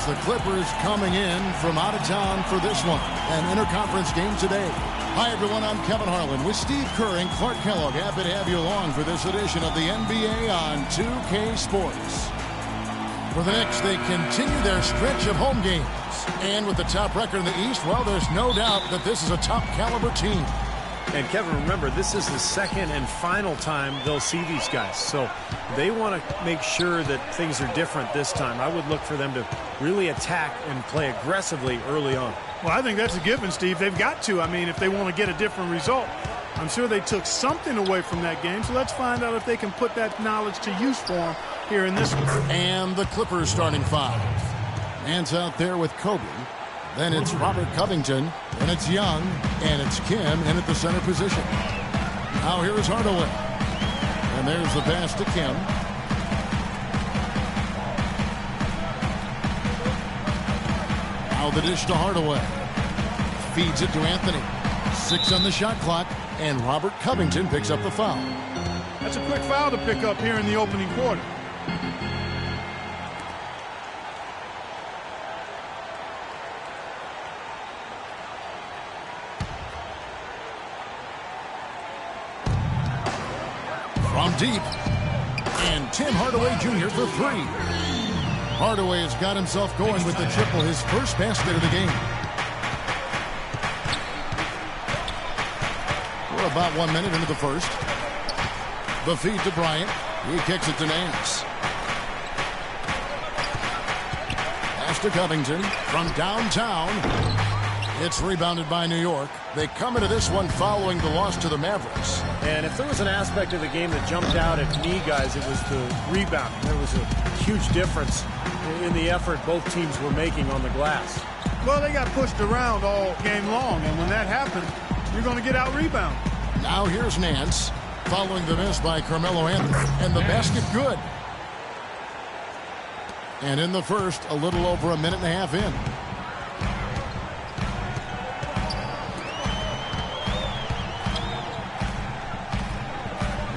as the Clippers coming in from out of town for this one, an interconference game today. Hi, everyone. I'm Kevin Harlan with Steve Kerr and Clark Kellogg. Happy to have you along for this edition of the NBA on 2K Sports. For the Knicks, they continue their stretch of home games. And with the top record in the East, well, there's no doubt that this is a top-caliber team. And Kevin, remember, this is the second and final time they'll see these guys. So they want to make sure that things are different this time. I would look for them to really attack and play aggressively early on. Well, I think that's a given, Steve. They've got to. I mean, if they want to get a different result. I'm sure they took something away from that game, so let's find out if they can put that knowledge to use for them here in this one. And the Clippers starting five. Man's out there with Kobe. Then it's Robert Covington, and it's Young, and it's Kim in at the center position. Now here is Hardaway. And there's the pass to Kim. Now the dish to Hardaway. Feeds it to Anthony. 6 on the shot clock, and Robert Covington picks up the foul. That's a quick foul to pick up here in the opening quarter. From deep, and Tim Hardaway Jr. for 3. Hardaway has got himself going with the triple, his first basket of the game. We're about 1 minute into the first. The feed to Bryant. He kicks it to Nance. Pass to Covington from downtown. It's rebounded by New York. They come into this one following the loss to the Mavericks. And if there was an aspect of the game that jumped out at me, guys, it was the rebounding. There was a huge difference in the effort both teams were making on the glass. Well, they got pushed around all game long, and when that happens, you're going to get out-rebounded. Now here's Nance, following the miss by Carmelo Anthony, and the basket good. And in the first, a little over a minute and a half in.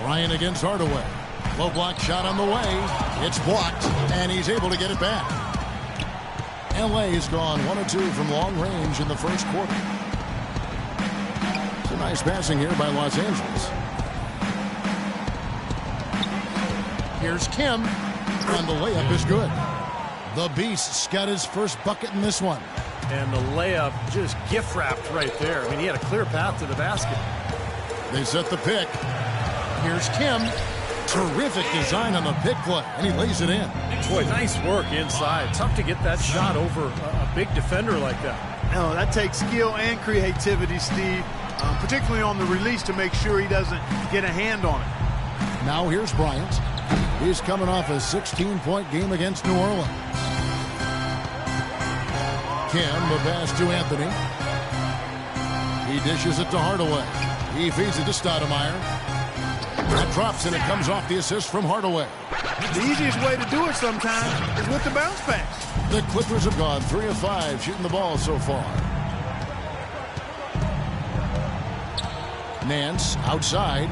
Bryant against Hardaway. Low block shot on the way. It's blocked, and he's able to get it back. LA's gone 1 of 2 from long range in the first quarter. It's a nice passing here by Los Angeles. Here's Kim, and the layup is good. The Beast's got his first bucket in this one. And the layup just gift-wrapped right there. I mean, he had a clear path to the basket. They set the pick. Here's Kim. Terrific design on the pick play, and he lays it in. Boy, nice work inside. Tough to get that shot over a big defender like that. No, that takes skill and creativity, Steve, particularly on the release to make sure he doesn't get a hand on it. Now here's Bryant. He's coming off a 16-point game against New Orleans. Kim, the pass to Anthony. He dishes it to Hardaway. He feeds it to Stoudemire. That drops, and it comes off the assist from Hardaway. The easiest way to do it sometimes is with the bounce pass. The Clippers have gone 3 of 5 shooting the ball so far. Nance outside.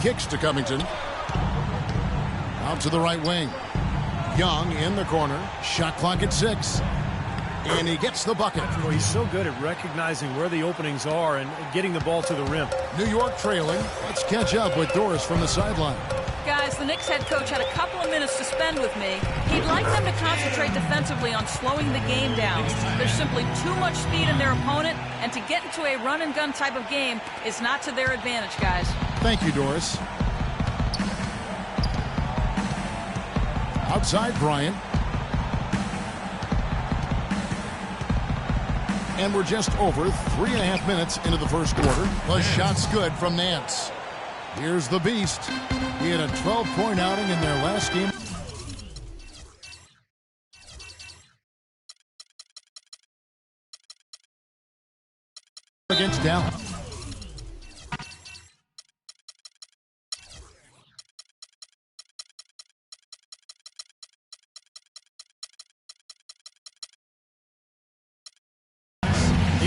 Kicks to Covington. Out to the right wing. Young in the corner. Shot clock at 6. And he gets the bucket. Well, he's so good at recognizing where the openings are and getting the ball to the rim. New York trailing. Let's catch up with Doris from the sideline. Guys, the Knicks head coach had a couple of minutes to spend with me. He'd like them to concentrate defensively on slowing the game down. There's simply too much speed in their opponent, and to get into a run-and-gun type of game is not to their advantage, guys. Thank you, Doris. Outside Bryant. And we're just over 3.5 minutes into the first quarter. The shot's good from Nance. Here's the Beast. He had a 12-point outing in their last game against Dallas.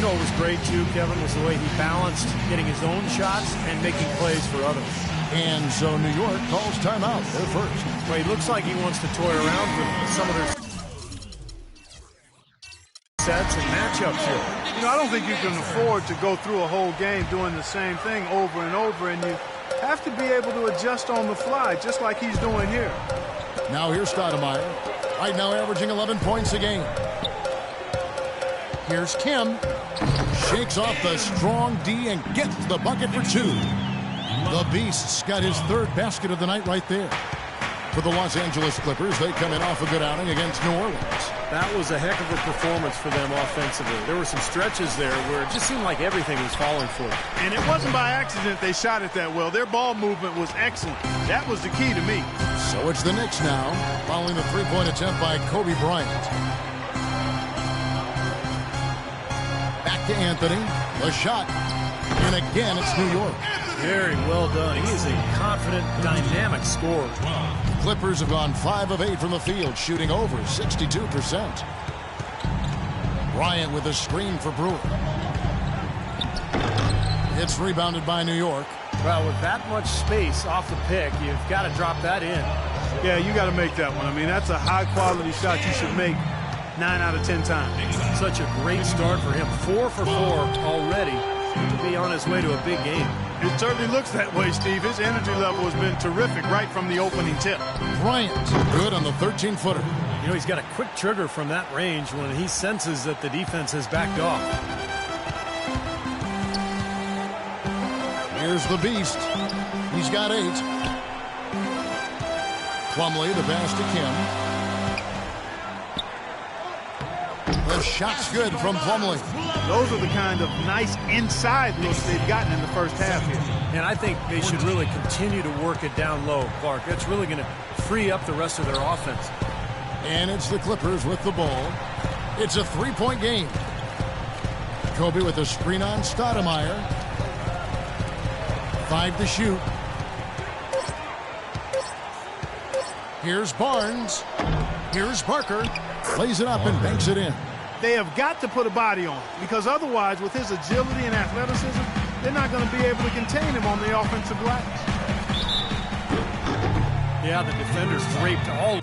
You know what was great, too, Kevin, was the way he balanced getting his own shots and making plays for others. And so New York calls timeout. They're first. Well, he looks like he wants to toy around with some of their sets and matchups here. You know, I don't think you can afford to go through a whole game doing the same thing over and over, and you have to be able to adjust on the fly, just like he's doing here. Now here's Stoudemire. Right now averaging 11 points a game. Here's Kim. Shakes off the strong D and gets the bucket for two. The Beast's got his third basket of the night right there. For the Los Angeles Clippers, they come in off a good outing against New Orleans. That was a heck of a performance for them offensively. There were some stretches there where it just seemed like everything was falling for them. And it wasn't by accident they shot it that well. Their ball movement was excellent. That was the key to me. So it's the Knicks now, following the three-point attempt by Kobe Bryant. Back to Anthony. The shot. And again, it's New York. Very well done. He is a confident, dynamic scorer. Clippers have gone 5 of 8 from the field, shooting over 62%. Bryant with a screen for Brewer. It's rebounded by New York. Well, with that much space off the pick, you've got to drop that in. Yeah, you got to make that one. I mean, that's a high-quality shot you should make 9 out of 10 times. Such a great start for him. 4 for 4 already. To be on his way to a big game. It certainly looks that way, Steve. His energy level has been terrific right from the opening tip. Bryant, good on the 13-footer. You know, he's got a quick trigger from that range when he senses that the defense has backed off. Here's the Beast. He's got 8. Plumlee, the pass to Kim. The shot's good from Plumlee. Those are the kind of nice inside looks they've gotten in the first half here. And I think they should really continue to work it down low, Clark. That's really going to free up the rest of their offense. And it's the Clippers with the ball. It's a 3-point game. Kobe with a screen on Stoudemire. 5 to shoot. Here's Barnes. Here's Parker. Plays it up and banks it in. They have got to put a body on, because otherwise, with his agility and athleticism, they're not going to be able to contain him on the offensive glass. Yeah, the defenders draped all.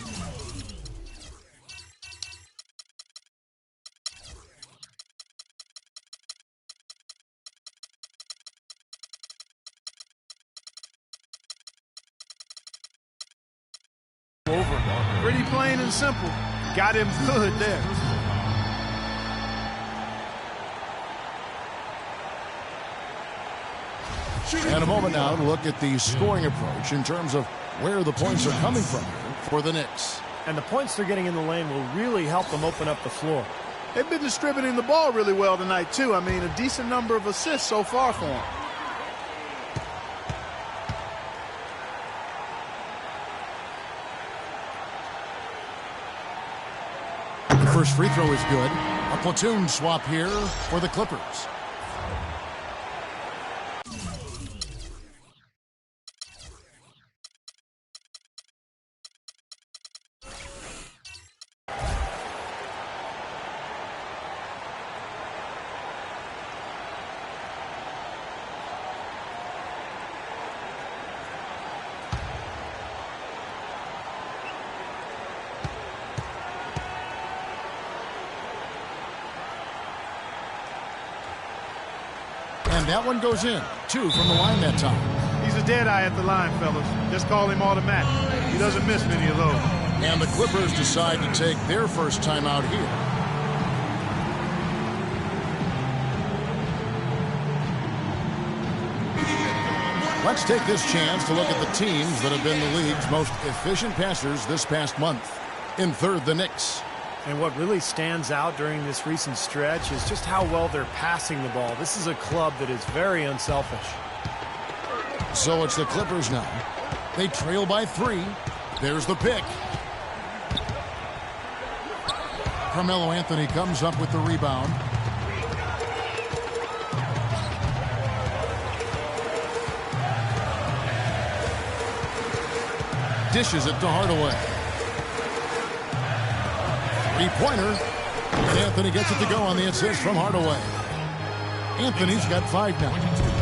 Over. Pretty plain and simple. Got him good there. And a moment now to look at the scoring approach in terms of where the points are coming from for the Knicks. And the points they're getting in the lane will really help them open up the floor. They've been distributing the ball really well tonight, too. I mean, a decent number of assists so far for them. The first free throw is good. A platoon swap here for the Clippers. And that one goes in. 2 from the line that time. He's a dead eye at the line, fellas. Just call him automatic. He doesn't miss many of those. And the Clippers decide to take their first timeout here. Let's take this chance to look at the teams that have been the league's most efficient passers this past month. In third, the Knicks. And what really stands out during this recent stretch is just how well they're passing the ball. This is a club that is very unselfish. So it's the Clippers now. They trail by 3. There's the pick. Carmelo Anthony comes up with the rebound. Dishes it to Hardaway. Three-pointer. And Anthony gets it to go on the assist from Hardaway. Anthony's got 5 now.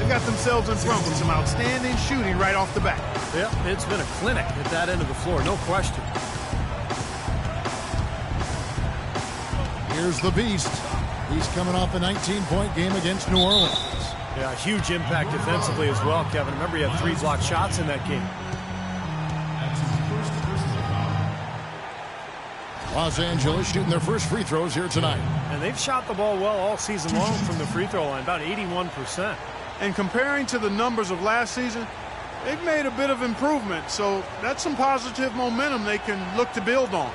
They got themselves in front with some outstanding shooting right off the bat. Yeah, it's been a clinic at that end of the floor, no question. Here's the Beast. He's coming off a 19-point game against New Orleans. Yeah, huge impact defensively as well, Kevin. Remember, he had 3 blocked shots in that game. Los Angeles shooting their first free throws here tonight. And they've shot the ball well all season long from the free throw line, about 81%. And comparing to the numbers of last season, they've made a bit of improvement. So that's some positive momentum they can look to build on.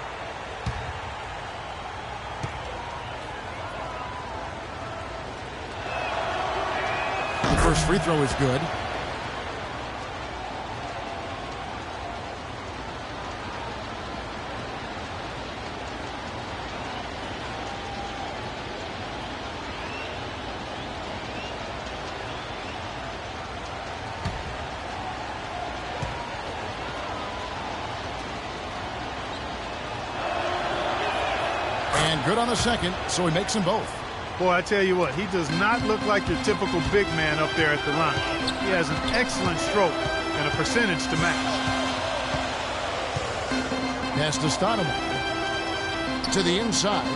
The first free throw is good. And good on the second, so he makes them both. Boy, I tell you what, he does not look like your typical big man up there at the line. He has an excellent stroke and a percentage to match. Pass to Stoudemire. To the inside.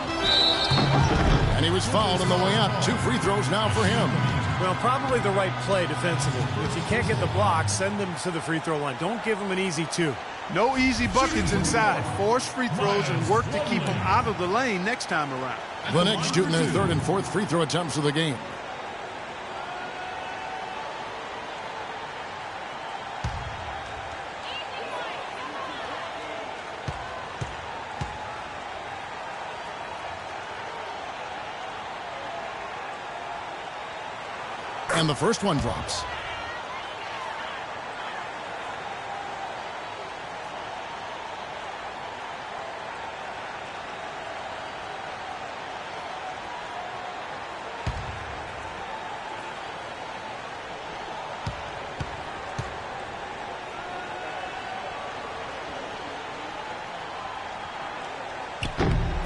And he was fouled on the way up. 2 free throws now for him. Well, probably the right play defensively. If you can't get the block, send them to the free throw line. Don't give them an easy 2. No easy buckets inside. Force free throws and work to keep them out of the lane next time around. The Knicks shooting their 3rd and 4th free throw attempts of the game. And the first one drops.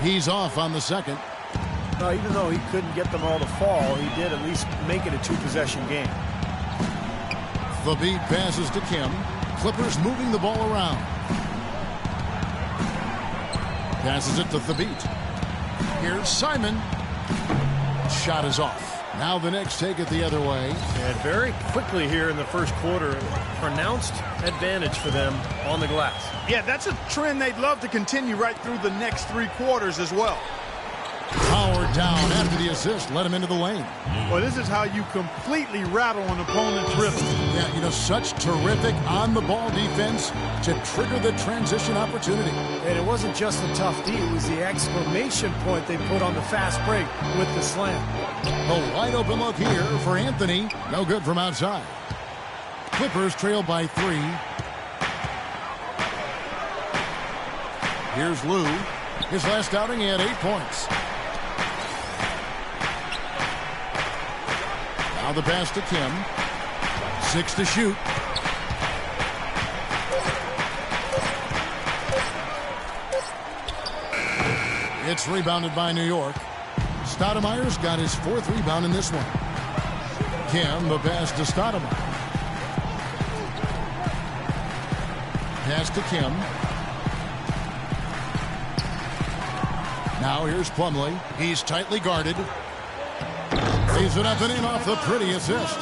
He's off on the second. Even though he couldn't get them all to fall, he did at least make it a 2-possession game. The beat passes to Kim. Clippers moving the ball around. Passes it to Thabit. Here's Simon. Shot is off. Now the Knicks take it the other way. And very quickly here in the first quarter, pronounced advantage for them on the glass. Yeah, that's a trend they'd love to continue right through the next 3 quarters as well. Howard down after the assist, let him into the lane. Well, this is how you completely rattle an opponent's rhythm. Yeah, you know, such terrific on-the-ball defense to trigger the transition opportunity. And it wasn't just the tough D, it was the exclamation point they put on the fast break with the slam. A wide-open look here for Anthony. No good from outside. Clippers trail by 3. Here's Lou. His last outing, he had 8 points. Now the pass to Kim. 6 to shoot. It's rebounded by New York. Stoudemire's got his 4th rebound in this one. Kim, the pass to Stoudemire. Pass to Kim. Now here's Plumlee. He's tightly guarded. Leaves it up and in off the pretty assist.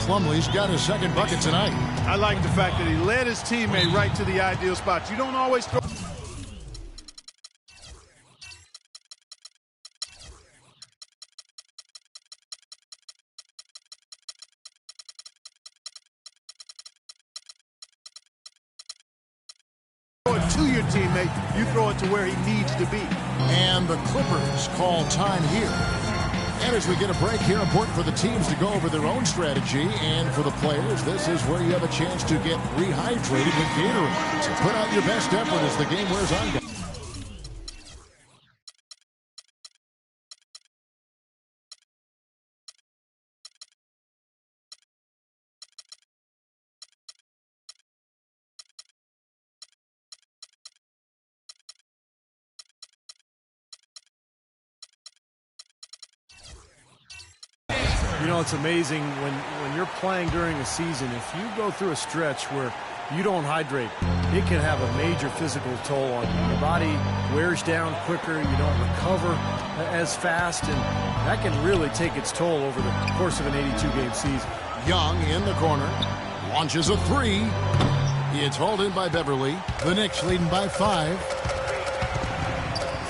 Plumlee's got his 2nd bucket tonight. I like the fact that he led his teammate right to the ideal spot. You don't always throw it to your teammate. You throw it to where he needs to be. And the Clippers call time here. And as we get a break here, important for the teams to go over their own strategy. And for the players, this is where you have a chance to get rehydrated with Gatorade. So put out your best effort as the game wears on. You know, it's amazing when you're playing during a season, if you go through a stretch where you don't hydrate, it can have a major physical toll on you. Your body wears down quicker, you don't recover as fast, and that can really take its toll over the course of an 82-game season. Young in the corner, launches a three. It's hauled in by Beverly. The Knicks leading by 5.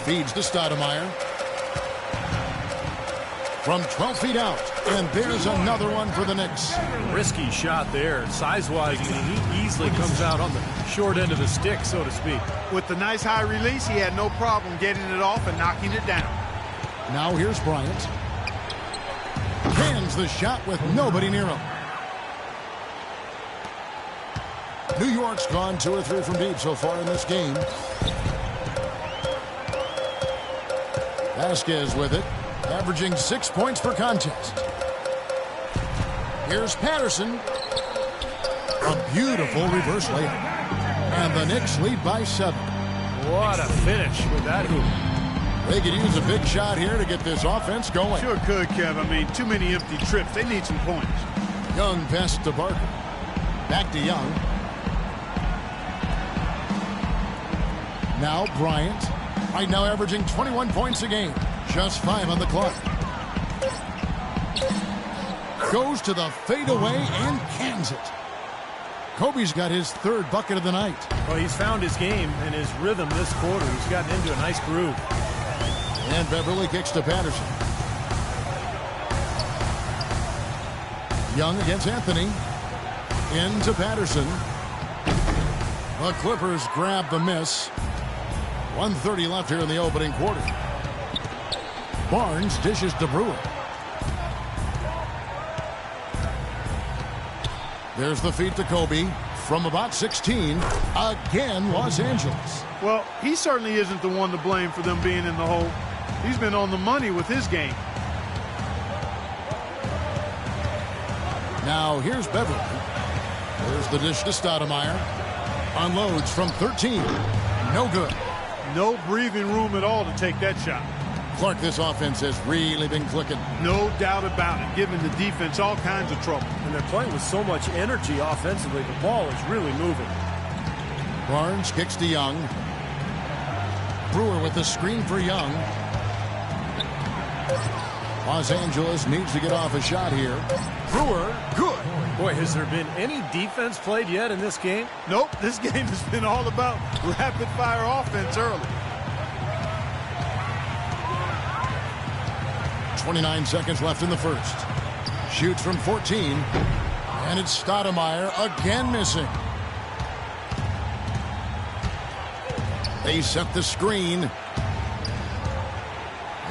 Feeds to Stoudemire. From 12 feet out, and there's another one for the Knicks. Risky shot there. Size-wise, he easily comes out on the short end of the stick, so to speak. With the nice high release, he had no problem getting it off and knocking it down. Now here's Bryant. Cans the shot with nobody near him. New York's gone 2 or 3 from deep so far in this game. Vasquez with it, averaging 6 points per contest. Here's Patterson. A beautiful reverse layup. And the Knicks lead by 7. What a finish with that hoop. They could use a big shot here to get this offense going. Sure could, Kev. I mean, too many empty trips. They need some points. Young pass to Barker. Back to Young. Now Bryant. Right now averaging 21 points a game. Just 5 on the clock. Goes to the fadeaway and cans it. Kobe's got his 3rd bucket of the night. Well, he's found his game and his rhythm this quarter. He's gotten into a nice groove. And Beverly kicks to Patterson. Young against Anthony. Into Patterson. The Clippers grab the miss. 1:30 left here in the opening quarter. Barnes dishes to Brewer. There's the feed to Kobe from about 16. Again, Los Angeles. Well, he certainly isn't the one to blame for them being in the hole. He's been on the money with his game. Now here's Beverly. There's the dish to Stoudemire. Unloads from 13. No good. No breathing room at all to take that shot. Clark, this offense has really been clicking. No doubt about it, giving the defense all kinds of trouble. And they're playing with so much energy offensively. The ball is really moving. Barnes kicks to Young. Brewer with the screen for Young. Los Angeles needs to get off a shot here. Brewer, good. Boy, has there been any defense played yet in this game? Nope, this game has been all about rapid-fire offense early. 29 seconds left in the first. Shoots from 14. And it's Stoudemire again missing. They set the screen.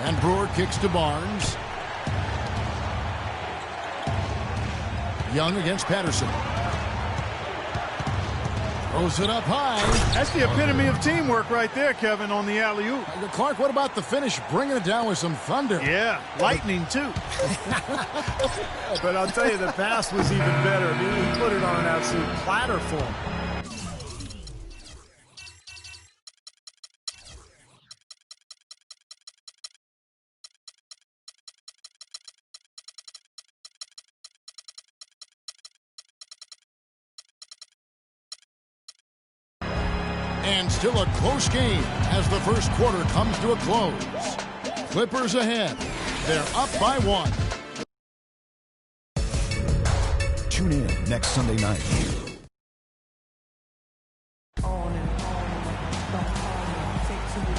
And Brewer kicks to Barnes. Young against Patterson. Throws it up high. That's the epitome of teamwork right there, Kevin, on the alley-oop. Clark, what about the finish? Bringing it down with some thunder. Yeah, lightning, too. But I'll tell you, the pass was even better. I mean, he put it on an absolute platter for him. And still a close game as the first quarter comes to a close. Clippers ahead. They're up by 1. Tune in next Sunday night.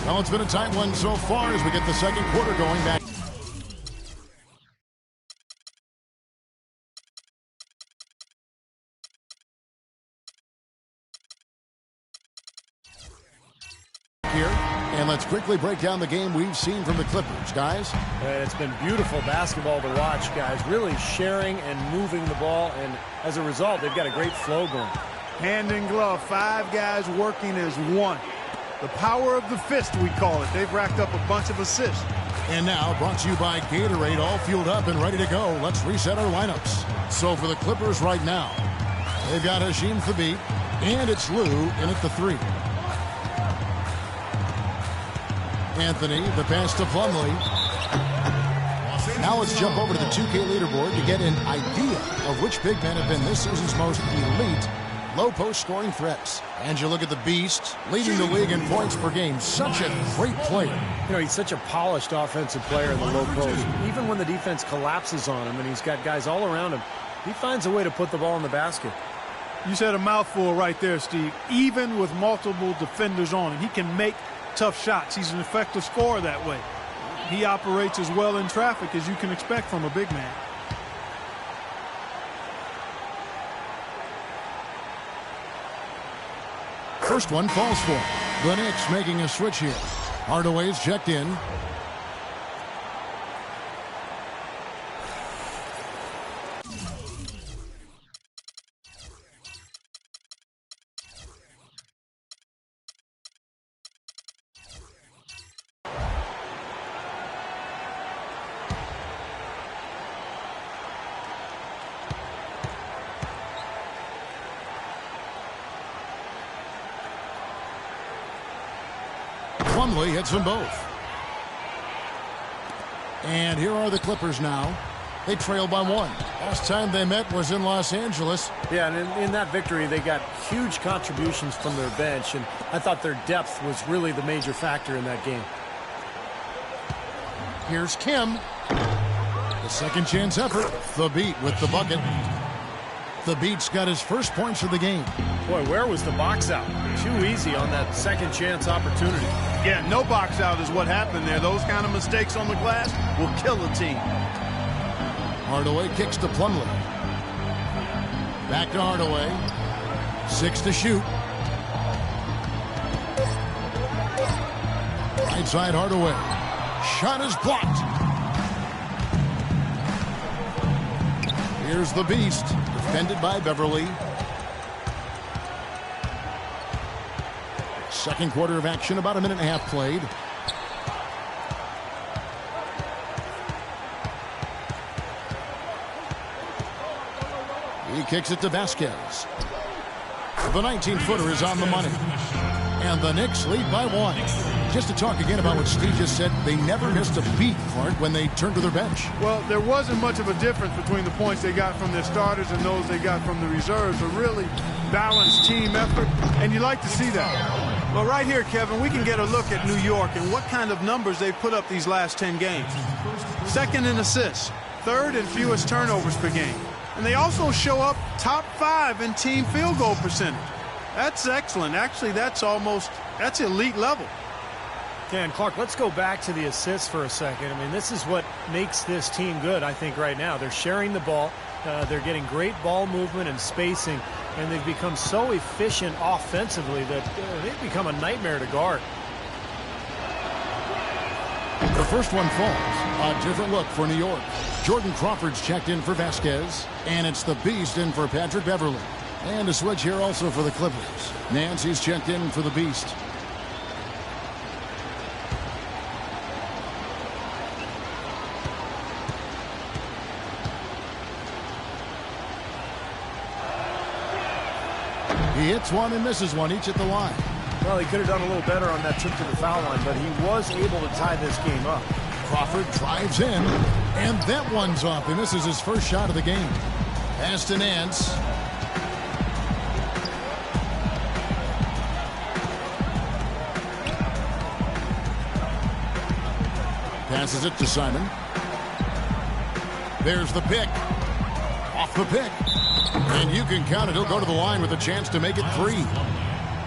Well, it's been a tight one so far as we get the second quarter going back. Here, and let's quickly break down the game we've seen from the Clippers, guys. It's been beautiful basketball to watch, guys. Really sharing and moving the ball, and as a result, they've got a great flow going. Hand in glove, 5 guys working as one. The power of the fist, we call it. They've racked up a bunch of assists. And now, brought to you by Gatorade, all fueled up and ready to go. Let's reset our lineups. So for the Clippers right now, they've got Hasheem Thabeet, and it's Lou in at the 3. Anthony, the pass to Plumlee. Now let's jump over to the 2K leaderboard to get an idea of which big men have been this season's most elite low post scoring threats. And you look at the beast, leading the league in points per game. Such a great player. You know, he's such a polished offensive player in the low post. Even when the defense collapses on him and he's got guys all around him, he finds a way to put the ball in the basket. You said a mouthful right there, Steve. Even with multiple defenders on him, he can make tough shots. He's an effective scorer that way. He operates as well in traffic as you can expect from a big man. First one falls for him. The Knicks making a switch here. Hardaway's checked in. Plumlee hits them both. And here are the Clippers now. They trail by 1. Last time they met was in Los Angeles. Yeah, and in that victory, they got huge contributions from their bench, and I thought their depth was really the major factor in that game. Here's Kim. The second chance effort. The beat with the bucket. The beat's got his first points of the game. Boy, where was the box out? Too easy on that second chance opportunity. Yeah, no box out is what happened there. Those kind of mistakes on the glass will kill a team. Hardaway kicks to Plumlee. Back to Hardaway. 6 to shoot. Right side Hardaway. Shot is blocked. Here's the beast. Defended by Beverly. Second quarter of action, about a minute and a half played. He kicks it to Vasquez. The 19-footer is on the money. And the Knicks lead by 1. Just to talk again about what Steve just said, they never missed a beat, Clark, when they turned to their bench. Well, there wasn't much of a difference between the points they got from their starters and those they got from the reserves. A really balanced team effort, and you like to see that. Well, right here, Kevin, we can get a look at New York and what kind of numbers they've put up these last 10 games. Second in assists, third in fewest turnovers per game. And they also show up top 5 in team field goal percentage. That's excellent. Actually, that's elite level. Yeah, and Clark, let's go back to the assists for a second. I mean, this is what makes this team good, I think, right now. They're sharing the ball. They're getting great ball movement and spacing, and they've become so efficient offensively that they've become a nightmare to guard. The first one falls. A different look for New York. Jordan Crawford's checked in for Vasquez, and it's the beast in for Patrick Beverly. And a switch here also for the Clippers. Nancy's checked in for the beast. He hits one and misses one, each at the line. Well, he could have done a little better on that trip to the foul line, but he was able to tie this game up. Crawford drives in, and that one's off. He misses his first shot of the game. Pass to Nance. Passes it to Simon. There's the pick. Off the pick. And you can count it. He'll go to the line with a chance to make it 3.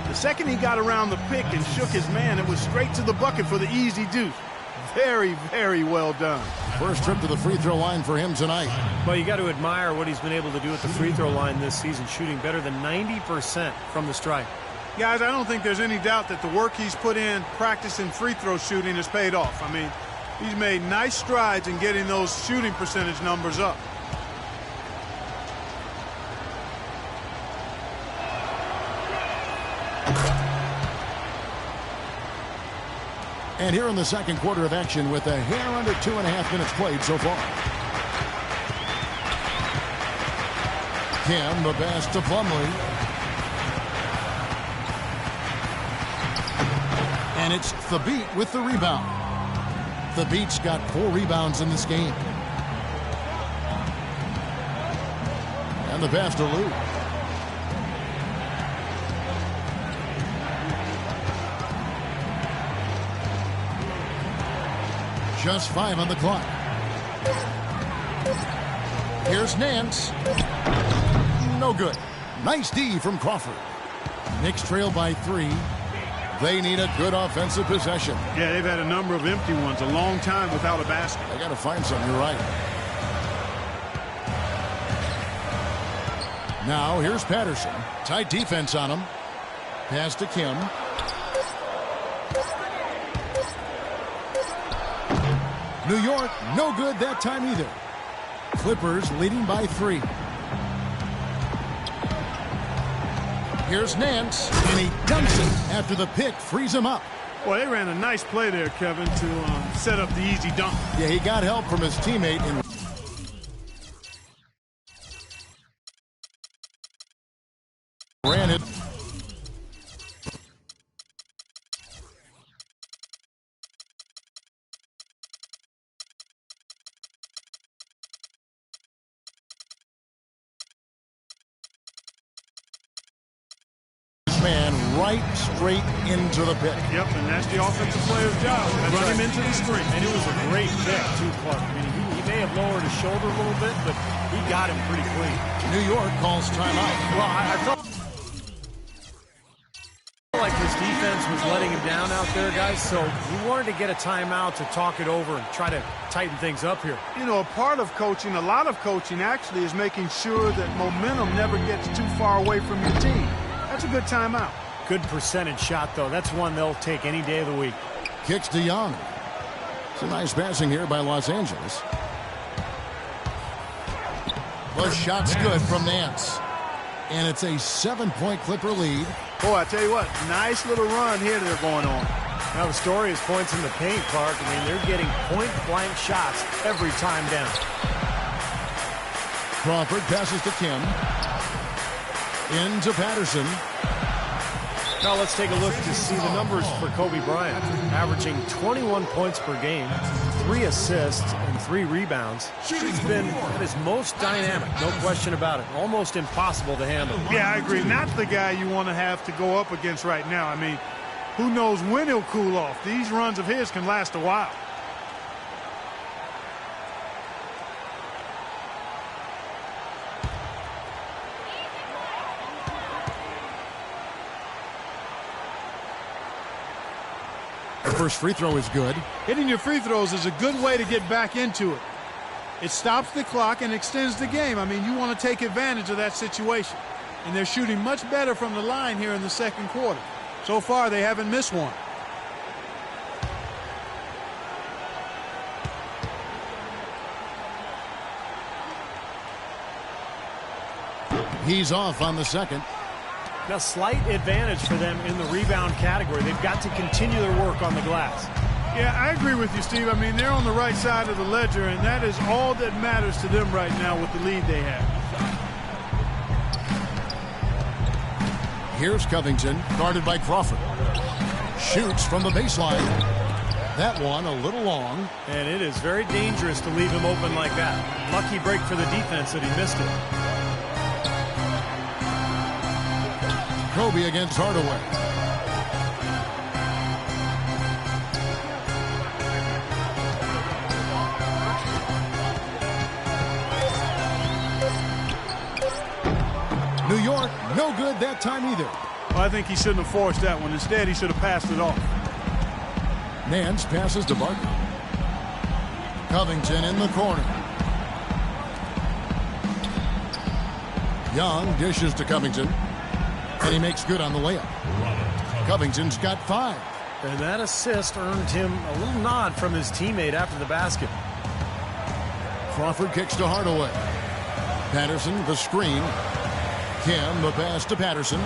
The second he got around the pick and shook his man, it was straight to the bucket for the easy deuce. Very, very well done. First trip to the free throw line for him tonight. Well, you got to admire what he's been able to do at the free throw line this season, shooting better than 90% from the stripe. Guys, I don't think there's any doubt that the work he's put in practicing free throw shooting has paid off. I mean, he's made nice strides in getting those shooting percentage numbers up. And here in the second quarter of action with a hair under 2.5 minutes played so far. Kim, the pass to Plumlee. And it's the beat with the rebound. The beat's got 4 rebounds in this game. on the pass to Lou. Just 5 on the clock. Here's Nance. No good. Nice D from Crawford. Knicks trail by 3. They need a good offensive possession. Yeah, they've had a number of empty ones, a long time without a basket. They got to find something. You're right. Now here's Patterson. Tight defense on him. Pass to Kim. New York, no good that time either. Clippers leading by 3. Here's Nance, and he dunks it after the pick frees him up. Well, they ran a nice play there, Kevin, to set up the easy dunk. Yeah, he got help from his teammate and ran it. Man right straight into the pick. Yep, and that's the offensive player's job. Run him into the screen. And it was a great pick, too, Clark. I mean, he may have lowered his shoulder a little bit, but he got him pretty clean. New York calls timeout. Well, I felt like his defense was letting him down out there, guys, so he wanted to get a timeout to talk it over and try to tighten things up here. You know, a part of coaching, a lot of coaching actually, is making sure that momentum never gets too far away from your team. That's a good timeout. Good percentage shot, though. That's one they'll take any day of the week. Kicks to Young. It's a nice passing here by Los Angeles. The shot's good from Nance. And it's a 7-point Clipper lead. Boy, I tell you what, nice little run here they're going on. Now the story is points in the paint, Clark. I mean, they're getting point-blank shots every time down. Crawford passes to Kim. Into Patterson. Now let's take a look to see the numbers for Kobe Bryant. Averaging 21 points per game, 3 assists, and 3 rebounds. He's been at his most dynamic, no question about it. Almost impossible to handle. Yeah, I agree. Not the guy you want to have to go up against right now. I mean, who knows when he'll cool off. These runs of his can last a while. The first free throw is good. Hitting your free throws is a good way to get back into it. It stops the clock and extends the game. I mean, you want to take advantage of that situation. And they're shooting much better from the line here in the second quarter. So far, they haven't missed one. He's off on the second. Now, slight advantage for them in the rebound category. They've got to continue their work on the glass. Yeah, I agree with you, Steve. I mean, they're on the right side of the ledger, and that is all that matters to them right now with the lead they have. Here's Covington, guarded by Crawford. Shoots from the baseline. That one a little long. And it is very dangerous to leave him open like that. Lucky break for the defense that he missed it. Kobe against Hardaway. New York, no good that time either. Well, I think he shouldn't have forced that one. Instead, he should have passed it off. Nance passes to Barker. Covington in the corner. Young dishes to Covington. And he makes good on the layup. Covington's got 5. And that assist earned him a little nod from his teammate after the basket. Crawford kicks to Hardaway. Patterson, the screen. Kim, the pass to Patterson.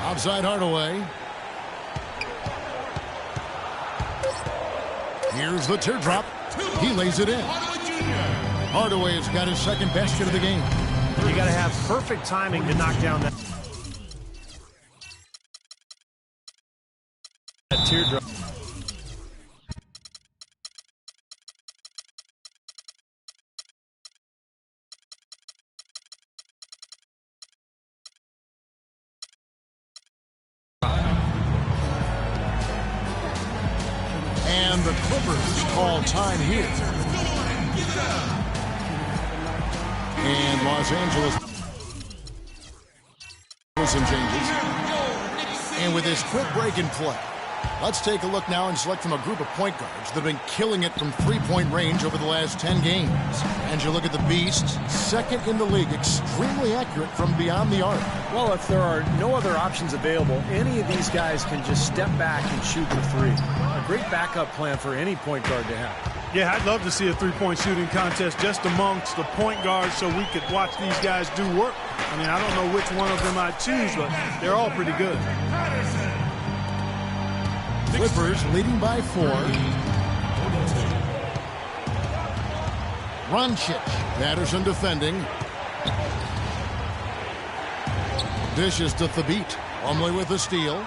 Outside Hardaway. Here's the teardrop. He lays it in. Hardaway has got his second basket of the game. You got to have perfect timing to knock down that teardrop. And the Clippers call time here. And Los Angeles with some changes. And with this quick break in play, let's take a look now and select from a group of point guards that have been killing it from three-point range over the last 10 games. And you look at the Beasts, second in the league, extremely accurate from beyond the arc. Well, if there are no other options available, any of these guys can just step back and shoot the three. A great backup plan for any point guard to have. Yeah, I'd love to see a three-point shooting contest just amongst the point guards so we could watch these guys do work. I mean, I don't know which one of them I'd choose, but they're all pretty good. Clippers leading by 4. Roncic, Patterson defending. Dishes to Thabit. Plumlee with the steal.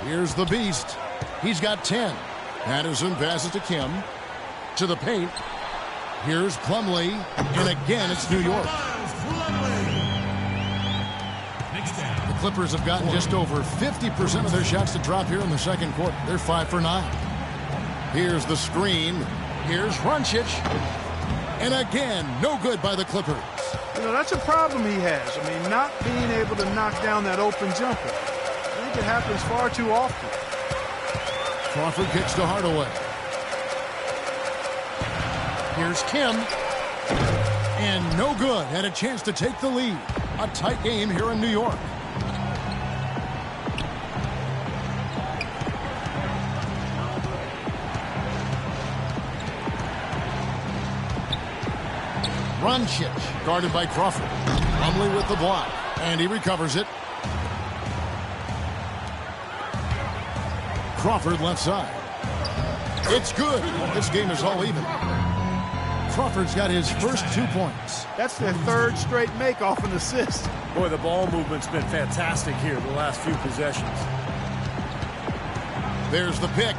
Here's the Beast. He's got 10. Patterson passes to Kim. To the paint. Here's Plumlee. And again, it's New York. The Clippers have gotten just over 50% of their shots to drop here in the second quarter. They're 5 for 9. Here's the screen. Here's Roncic. And again, no good by the Clippers. You know, that's a problem he has. I mean, not being able to knock down that open jumper. I think it happens far too often. Crawford kicks to Hardaway. Here's Kim. And no good. Had a chance to take the lead. A tight game here in New York. Roncic, guarded by Crawford. Plumlee with the block. And he recovers it. Crawford left side. It's good. This game is all even. Crawford's got his first 2 points. That's their third straight make off an assist. Boy, the ball movement's been fantastic here the last few possessions. There's the pick.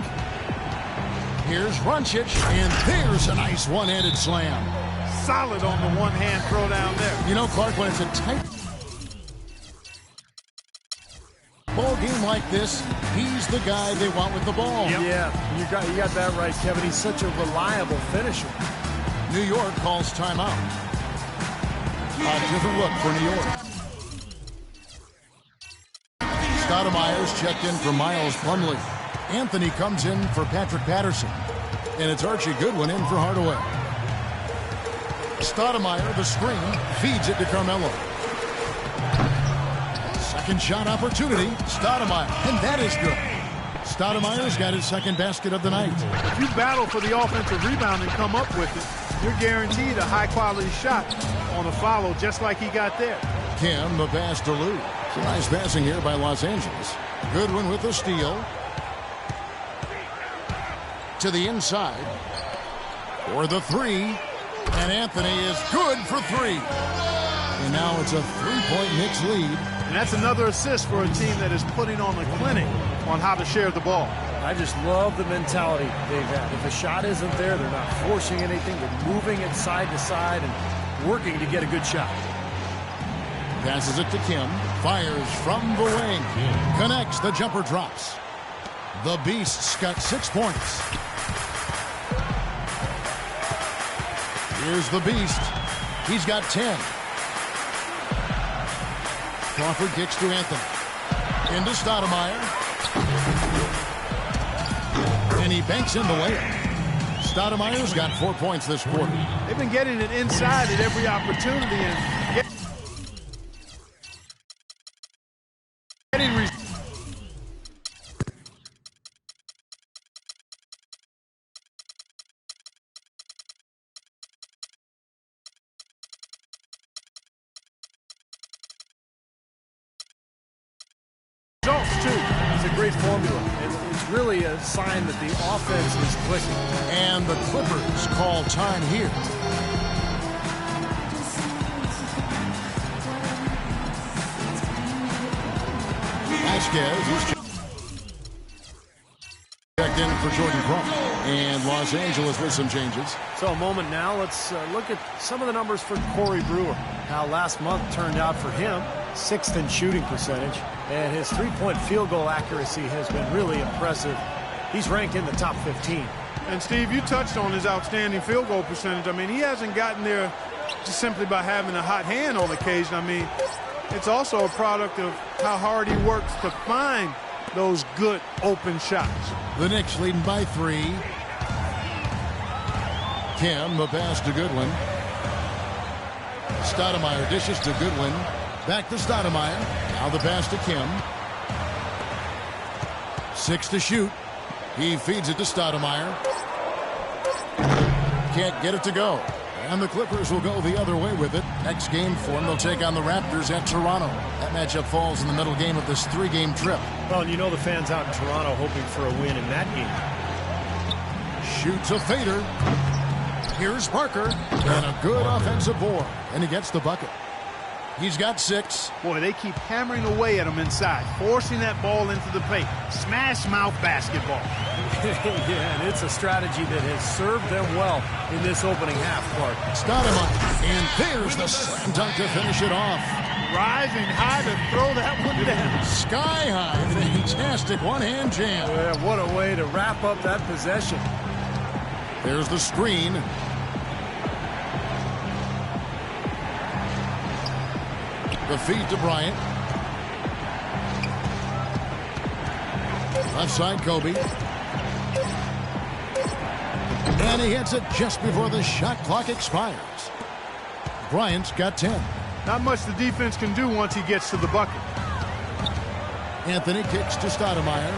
Here's Roncic, and there's a nice one-handed slam. Solid on the one-hand throw down there. You know, Clark, when it's a tight ball game like this, he's the guy they want with the ball. Yep. Yeah, you got that right, Kevin. He's such a reliable finisher. New York calls timeout. A different look for New York. Stoudemire's checked in for Miles Plumlee. Anthony comes in for Patrick Patterson. And it's Archie Goodwin in for Hardaway. Stoudemire, the screen, feeds it to Carmelo. Second shot opportunity, Stoudemire, and that is good. Stoudemire's got his second basket of the night. If you battle for the offensive rebound and come up with it, you're guaranteed a high-quality shot on a follow just like he got there. Kim, the pass to Lou. Nice passing here by Los Angeles. Goodwin with the steal. To the inside. For the three. And Anthony is good for 3. And now it's a 3-point Knicks lead. And that's another assist for a team that is putting on a clinic on how to share the ball. I just love the mentality they've had. If a shot isn't there, they're not forcing anything. They're moving it side to side and working to get a good shot. Passes it to Kim. Fires from the wing. Connects. The jumper drops. The Beast's got 6 points. Here's the Beast. He's got 10. Crawford kicks to Anthony. Into Stoudemire. And he banks in the layup. Stoudemire's got 4 points this quarter. They've been getting it inside at every opportunity and getting results too. It's a great formula. It's really a sign that the offense is clicking. And the Clippers call time here. Vasquez is Checked in for Jordan Crump. And Los Angeles with some changes. So a moment now, let's look at some of the numbers for Corey Brewer. How last month turned out for him, 6th in shooting percentage, and his three-point field goal accuracy has been really impressive. He's ranked in the top 15. And Steve, you touched on his outstanding field goal percentage. I mean, he hasn't gotten there just simply by having a hot hand on occasion. I mean, it's also a product of how hard he works to find those good open shots. The Knicks leading by 3. Kim, the pass to Goodwin. Stoudemire dishes to Goodwin. Back to Stoudemire. Now the pass to Kim. 6 to shoot. He feeds it to Stoudemire. Can't get it to go. And the Clippers will go the other way with it. Next game for them, they'll take on the Raptors at Toronto. That matchup falls in the middle game of this 3-game trip. Well, you know the fans out in Toronto hoping for a win in that game. Shoots a fader. Here's Parker. And a good offensive board. And he gets the bucket. He's got 6. Boy, they keep hammering away at him inside, forcing that ball into the paint. Smash mouth basketball. Yeah, and it's a strategy that has served them well in this opening half, Clark. Stoudemire. And there's the slam dunk to finish it off. Rising high to throw that one down. Sky high. Fantastic one-hand jam. Yeah, what a way to wrap up that possession. There's the screen. The feed to Bryant. Left side, Kobe. And he hits it just before the shot clock expires. Bryant's got 10. Not much the defense can do once he gets to the bucket. Anthony kicks to Stoudemire.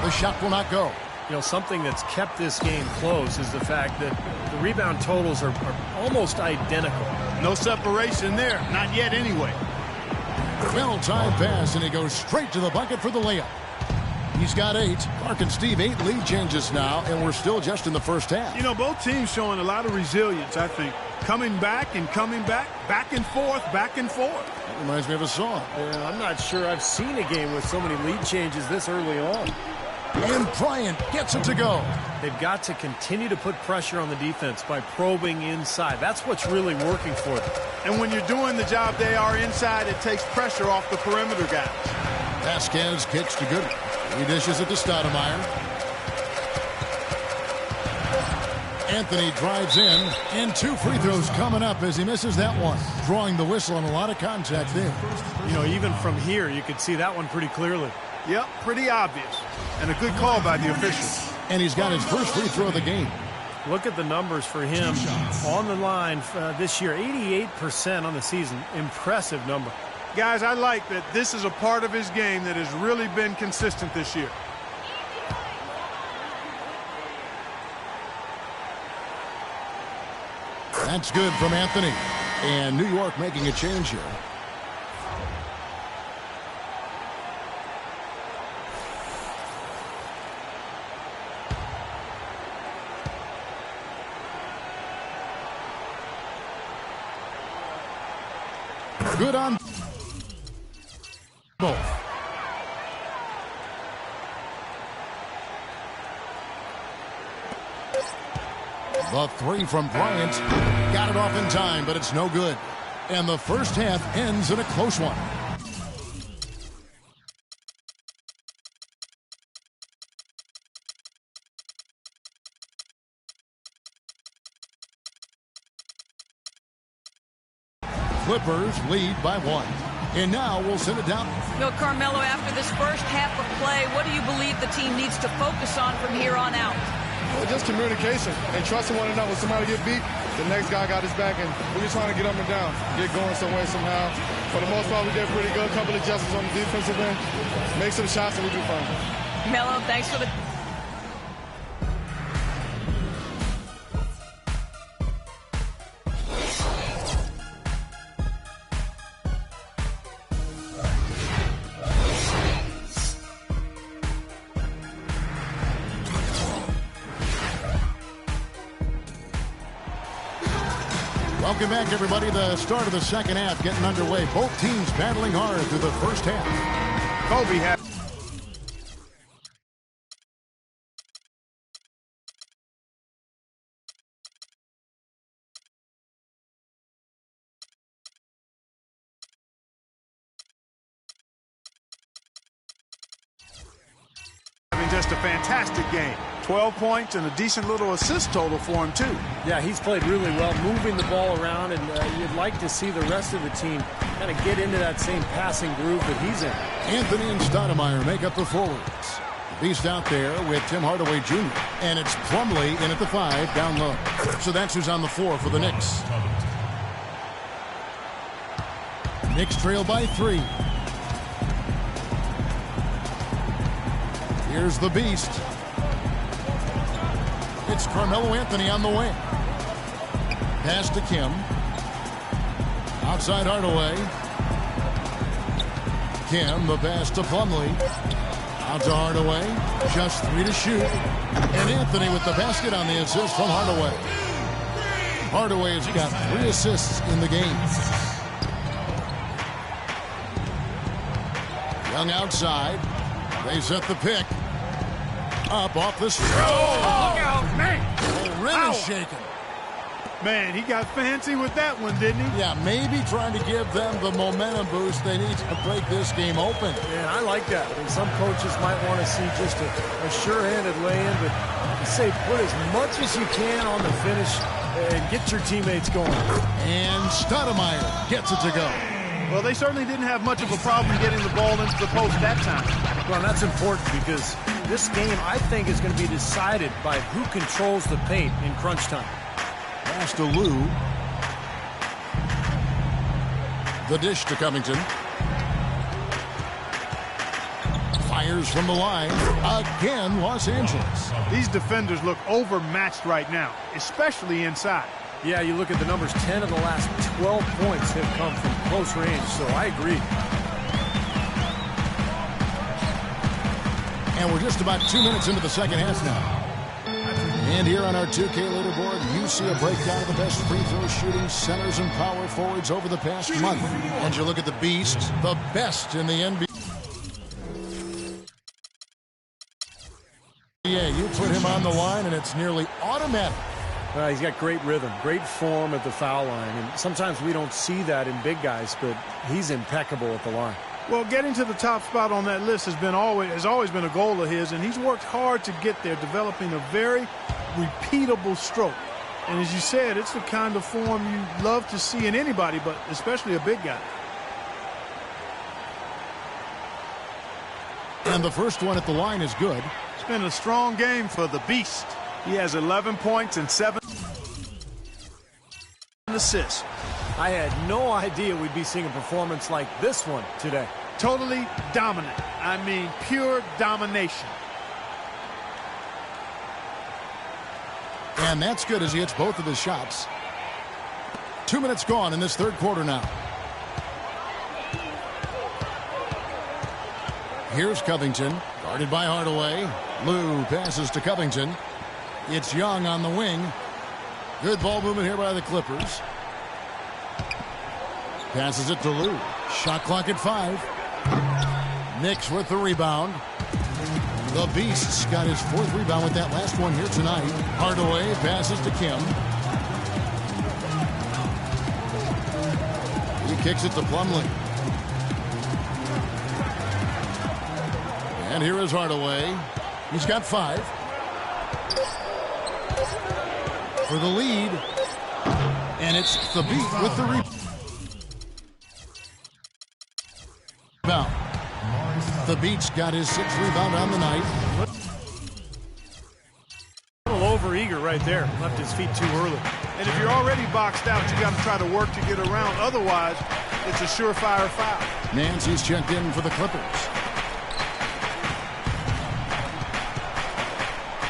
The shot will not go. You know, something that's kept this game close is the fact that the rebound totals are almost identical. No separation there. Not yet anyway. Well-timed pass, and he goes straight to the bucket for the layup. He's got 8. Clark and Steve, 8 lead changes now, and we're still just in the first half. You know, both teams showing a lot of resilience, I think. Coming back and coming back, back and forth, back and forth. That reminds me of a song. Yeah, I'm not sure I've seen a game with so many lead changes this early on. And Bryant gets it to go. They've got to continue to put pressure on the defense by probing inside. That's what's really working for them. And when you're doing the job they are inside, it takes pressure off the perimeter guys. Vasquez kicks to Goodwin. He dishes it to Stoudemire. Anthony drives in, and 2 free throws coming up as he misses that one. Drawing the whistle on a lot of contact there. You know, even from here, you could see that one pretty clearly. Yep, pretty obvious. And a good call by the officials. And he's got his first free throw of the game. Look at the numbers for him on the line this year. 88% on the season. Impressive number. Guys, I like that this is a part of his game that has really been consistent this year. That's good from Anthony. And New York making a change here. Good on both. The 3 from Bryant. Got it off in time, but it's no good. And the first half ends in a close one. Clippers lead by 1. And now we'll send it down. You know, Carmelo, after this first half of play, what do you believe the team needs to focus on from here on out? Well, just communication and trusting one another. When somebody get beat, the next guy got his back, and we're just trying to get up and down, get going some way, somehow. For the most part, we did pretty good. A couple of adjustments on the defensive end. Make some shots, and we'll be fine. Melo, thanks for the... Welcome back, everybody. The start of the second half getting underway. Both teams battling hard through the first half. Kobe had just a fantastic game. 12 points and a decent little assist total for him, too. Yeah, he's played really well, moving the ball around, and you'd like to see the rest of the team kind of get into that same passing groove that he's in. Anthony and Stoudemire make up the forwards. The Beast out there with Tim Hardaway Jr. And it's Plumlee in at the 5 down low. So that's who's on the floor for the Knicks. Knicks trail by 3. Here's the Beast. It's Carmelo Anthony on the wing. Pass to Kim. Outside Hardaway. Kim, the pass to Plumlee. Out to Hardaway. Just 3 to shoot. And Anthony with the basket on the assist from Hardaway. Hardaway has got 3 assists in the game. Young outside. They set the pick. Up off the strike. Oh, look out, man. The rim is shaking. Man, he got fancy with that one, didn't he? Yeah, maybe trying to give them the momentum boost they need to break this game open. Yeah, I like that. And some coaches might want to see just a sure-handed lay-in, but I say put as much as you can on the finish and get your teammates going. And Stoudemire gets it to go. Well, they certainly didn't have much of a problem getting the ball into the post that time. Well, that's important because this game, I think, is going to be decided by who controls the paint in crunch time. Pass to Lou. The dish to Covington. Fires from the line. Again, Los Angeles. These defenders look overmatched right now, especially inside. Yeah, you look at the numbers, 10 of the last 12 points have come from close range, so I agree. And we're just about 2 minutes into the second half now. And here on our 2K leaderboard, you see a breakdown of the best free throw shooting centers and power forwards over the past month. And you look at the Beast, the best in the NBA. Yeah, you put him on the line, and it's nearly automatic. Well, he's got great rhythm, great form at the foul line, and sometimes we don't see that in big guys, but he's impeccable at the line. Well, getting to the top spot on that list has always been a goal of his, and he's worked hard to get there, developing a very repeatable stroke. And as you said, it's the kind of form you love to see in anybody, but especially a big guy. And the first one at the line is good. It's been a strong game for the Beast. He has 11 points and 7 assists. I had no idea we'd be seeing a performance like this one today. Totally dominant. I mean, pure domination. And that's good as he hits both of his shots. 2 minutes gone in this third quarter now. Here's Covington, guarded by Hardaway. Lou passes to Covington. It's Young on the wing. Good ball movement here by the Clippers. Passes it to Lou. Shot clock at 5. Knicks with the rebound. The Beast's got his 4th rebound with that last one here tonight. Hardaway passes to Kim. He kicks it to Plumlee. And here is Hardaway. He's got 5. For the lead. And it's the Beat with the rebound. The Beat's got his 6th rebound on the night. A little over-eager right there. Left his feet too early. And if you're already boxed out, you got to try to work to get around. Otherwise, it's a surefire foul. Nancy's checked in for the Clippers.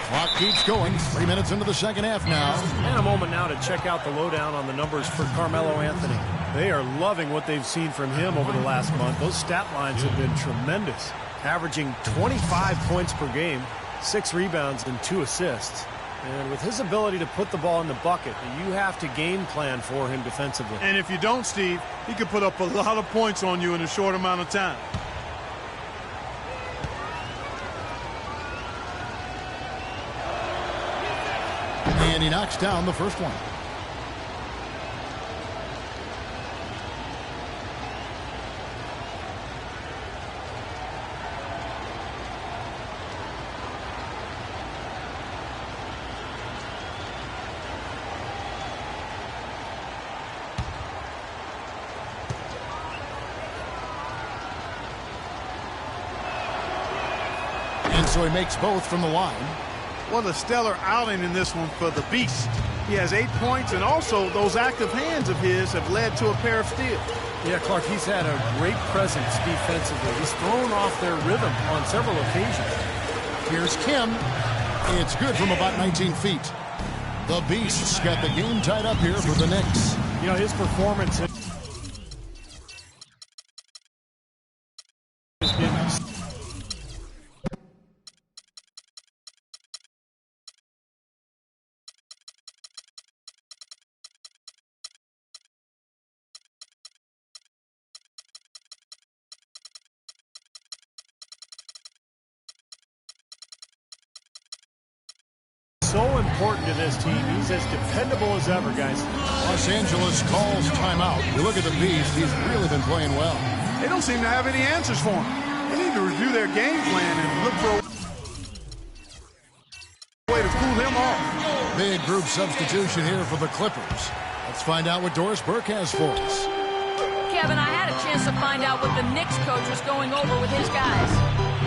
Clock keeps going. 3 minutes into the second half now. And a moment now to check out the lowdown on the numbers for Carmelo Anthony. They are loving what they've seen from him over the last month. Those stat lines have been tremendous. Averaging 25 points per game, 6 rebounds, and 2 assists. And with his ability to put the ball in the bucket, you have to game plan for him defensively. And if you don't, Steve, he could put up a lot of points on you in a short amount of time. And he knocks down the first one. And so he makes both from the line. What a stellar outing in this one for the Beast. He has 8 points, and also those active hands of his have led to a pair of steals. Yeah, Clark, he's had a great presence defensively. He's thrown off their rhythm on several occasions. Here's Kim. It's good from about 19 feet. The Beast's got the game tied up here for the Knicks. You know, his performance has been so important to this team. He's as dependable as ever, guys. Los Angeles calls timeout. You look at the Beast, he's really been playing well. They don't seem to have any answers for him. They need to review their game plan and look for a way to cool him off. Big group substitution here for the Clippers. Let's find out what Doris Burke has for us. Kevin, I had a chance to find out what the Knicks coach was going over with his guys.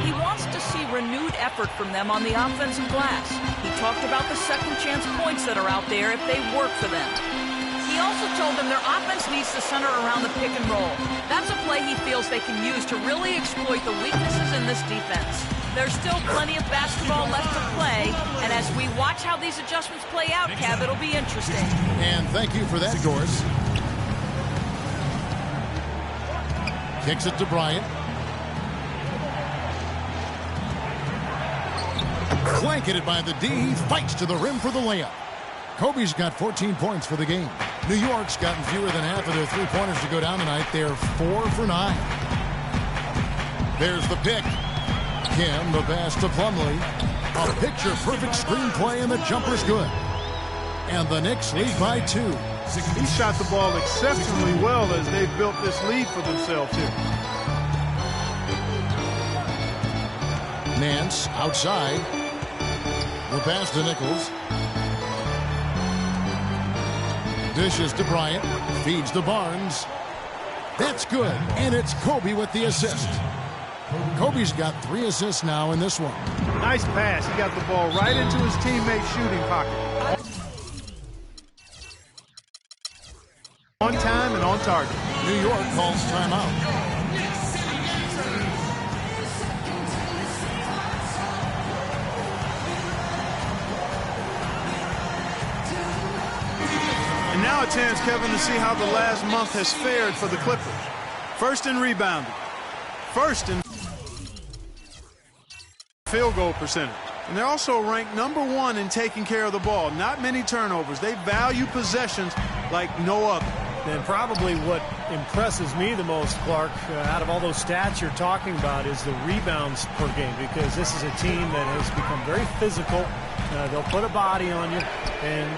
He wants to see renewed effort from them on the offensive glass. He talked about the second chance points that are out there if they work for them. He also told them their offense needs to center around the pick and roll. That's a play he feels they can use to really exploit the weaknesses in this defense. There's still plenty of basketball left to play, and as we watch how these adjustments play out, Kev, it'll be interesting. And thank you for that, Doris. Kicks it to Bryant. Blanketed by the D, fights to the rim for the layup. Kobe's got 14 points for the game. New York's gotten fewer than half of their three-pointers to go down tonight. They're 4 for 9. There's the pick. Kim, the pass to Plumlee. A picture-perfect screenplay, and the jumper's good. And the Knicks lead by 2. He shot the ball exceptionally well as they've built this lead for themselves here. Nance outside. The pass to Nichols. Dishes to Bryant. Feeds to Barnes. That's good. And it's Kobe with the assist. Kobe's got 3 assists now in this one. Nice pass. He got the ball right into his teammate's shooting pocket. On time and on target. New York calls timeout. And now a chance, Kevin, to see how the last month has fared for the Clippers. First in rebounding. First in field goal percentage. And they're also ranked #1 in taking care of the ball. Not many turnovers. They value possessions like no other. And probably what impresses me the most, Clark, out of all those stats you're talking about is the rebounds per game, because this is a team that has become very physical. They'll put a body on you, and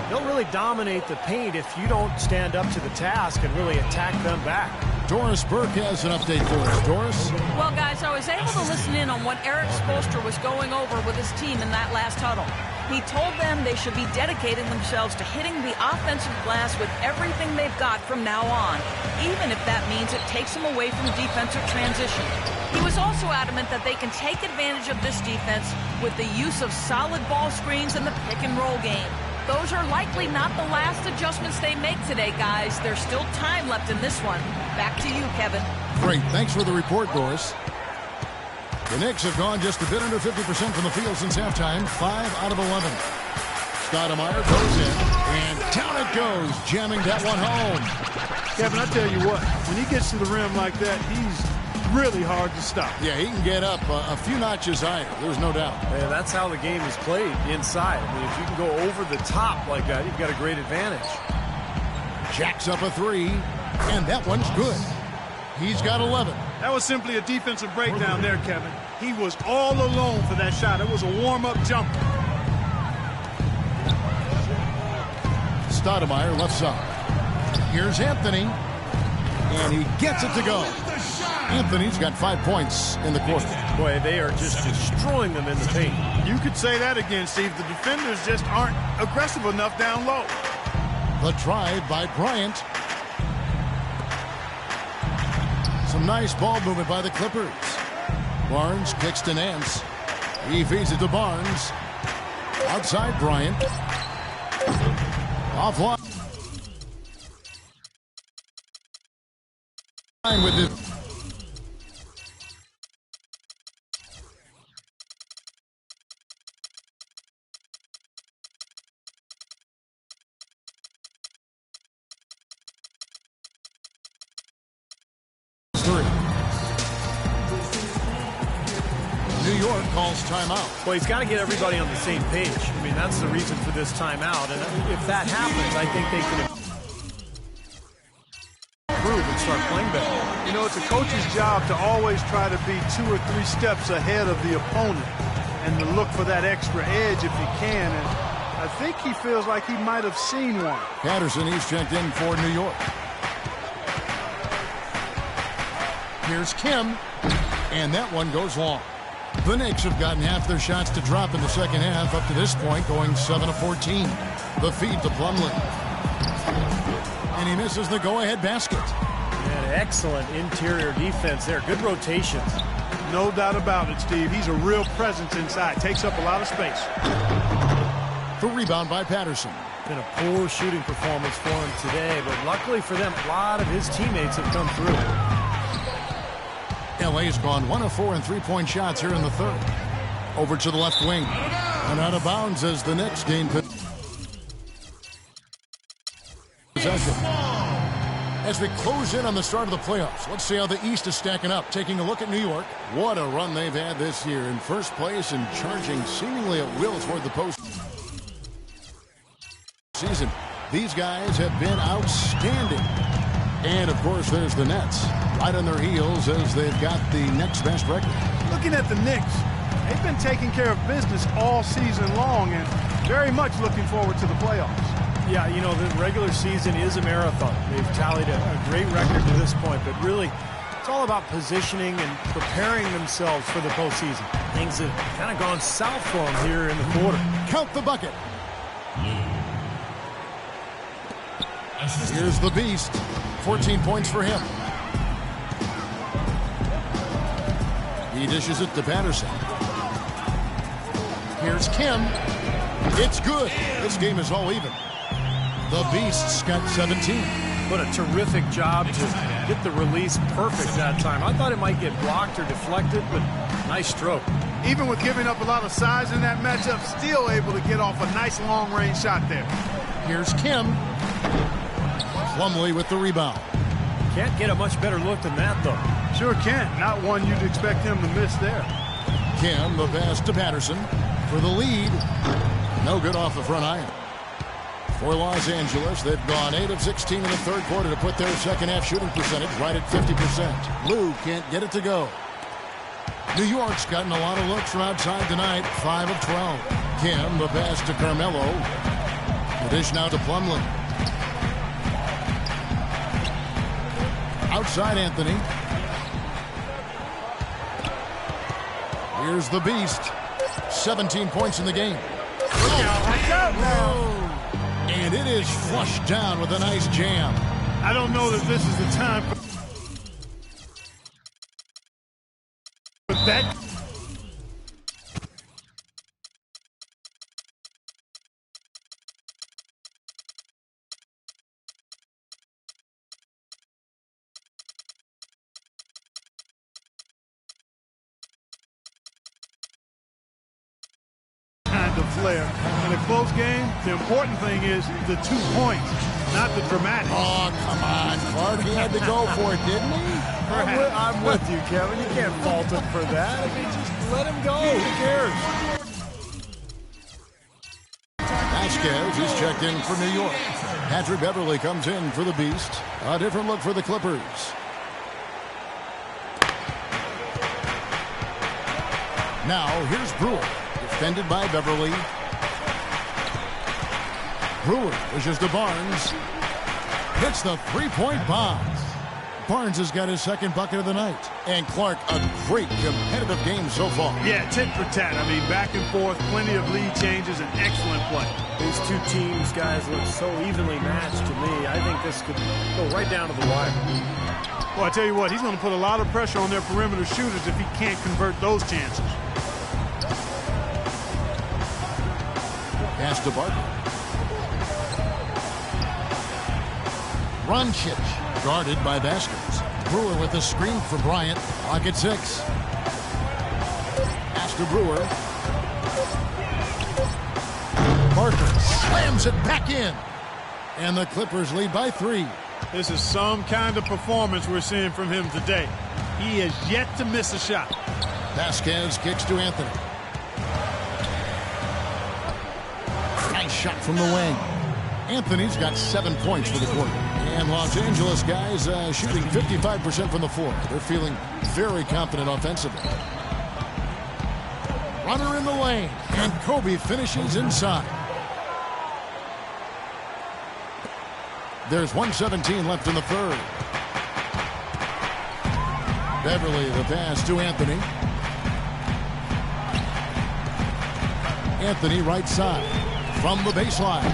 they'll really dominate the paint if you don't stand up to the task and really attack them back. Doris Burke has an update for us. Doris? Well, guys, I was able to listen in on what Eric Spoelstra was going over with his team in that last huddle. He told them they should be dedicating themselves to hitting the offensive glass with everything they've got from now on, even if that means it takes them away from defensive transition. He was also adamant that they can take advantage of this defense with the use of solid ball screens and the pick and roll game. Those are likely not the last adjustments they make today, guys. There's still time left in this one. Back to you, Kevin. Great. Thanks for the report, Doris. The Knicks have gone just a bit under 50% from the field since halftime. 5 out of 11. Stoudemire goes in, and down it goes, jamming that one home. Kevin, I tell you what, when he gets to the rim like that, he's really hard to stop. Yeah, he can get up a few notches higher. There's no doubt. Yeah, that's how the game is played inside. I mean, if you can go over the top like that, you've got a great advantage. Jacks up a three, and that one's good. He's got 11. That was simply a defensive breakdown there, Kevin. He was all alone for that shot. It was a warm-up jumper. Stoudemire left side. Here's Anthony, and he gets it to go. Anthony's got 5 points in the quarter. Boy, they are just destroying them in the paint. You could say that again, Steve. The defenders just aren't aggressive enough down low. The drive by Bryant. Some nice ball movement by the Clippers. Barnes kicks to Nance. He feeds it to Barnes. Outside Bryant. Offline with it. New York calls timeout. Well, he's got to get everybody on the same page. I mean, that's the reason for this timeout. And if that happens, I think they can improve and start playing better. You know, it's a coach's job to always try to be 2 or 3 steps ahead of the opponent and to look for that extra edge if he can. And I think he feels like he might have seen one. Patterson, he's checked in for New York. Here's Kim, and that one goes long. The Knicks have gotten half their shots to drop in the second half up to this point, going 7 of 14. The feed to Plumlee. And he misses the go-ahead basket. And excellent interior defense there. Good rotations. No doubt about it, Steve. He's a real presence inside. Takes up a lot of space. The rebound by Patterson. Been a poor shooting performance for him today, but luckily for them, a lot of his teammates have come through. LA's gone 1 of 4 in three-point shots here in the third. Over to the left wing. And out of bounds as the Knicks gain possession. As we close in on the start of the playoffs, let's see how the East is stacking up. Taking a look at New York. What a run they've had this year. In first place and charging seemingly at will toward the postseason. These guys have been outstanding. And, of course, there's the Nets. Right on their heels as they've got the next best record. Looking at the Knicks, they've been taking care of business all season long and very much looking forward to the playoffs. Yeah, you know, the regular season is a marathon. They've tallied a great record to this point, but really, it's all about positioning and preparing themselves for the postseason. Things have kind of gone south for them here in the quarter. Count the bucket. Here's the Beast. 14 points for him. He dishes it to Patterson. Here's Kim. It's good. This game is all even. The Beast's got 17. What a terrific job to get the release perfect that time. I thought it might get blocked or deflected, but nice stroke. Even with giving up a lot of size in that matchup, still able to get off a nice long-range shot there. Here's Kim. Plumlee with the rebound. Can't get a much better look than that, though. Sure can't. Not one you'd expect him to miss there. Kim, the pass to Patterson for the lead. No good off the front iron. For Los Angeles, they've gone 8 of 16 in the third quarter to put their second half shooting percentage right at 50%. Lou can't get it to go. New York's gotten a lot of looks from outside tonight, 5 of 12. Kim, the pass to Carmelo. The dish now to Plumlee. Outside Anthony. Here's the Beast. 17 points in the game. Watch out now. And it is flushed down with a nice jam. I don't know that this is the time for that. Kind of flair. In a close game, the important thing is the 2 points. not the dramatic. Oh, come on, Clark. He had to go for it, didn't he? I'm with you, Kevin. You can't fault him for that. I mean, just let him go. Who cares? Vasquez is checked in for New York. Patrick Beverly comes in for the Beast. A different look for the Clippers. Now, here's Brewer. Defended by Beverly. Brewer pushes to Barnes. Hits the three-point bomb. Barnes has got his second bucket of the night. And Clark, a great competitive game so far. Yeah, tit for tat. I mean, back and forth, plenty of lead changes, and excellent play. These two teams, guys, look so evenly matched to me. I think this could go right down to the wire. Well, I tell you what, he's going to put a lot of pressure on their perimeter shooters if he can't convert those chances. Pass to Barker. Roncic guarded by Vasquez. Brewer with a screen for Bryant. Pocket 6. Pass to Brewer. Barker slams it back in. And the Clippers lead by 3. This is some kind of performance we're seeing from him today. He has yet to miss a shot. Vasquez kicks to Anthony. Nice shot from the wing. Anthony's got 7 points for the quarter. And Los Angeles guys shooting 55% from the floor. They're feeling very confident offensively. Runner in the lane. And Kobe finishes inside. There's 1:17 left in the third. Beverly the pass to Anthony. Anthony right side. From the baseline.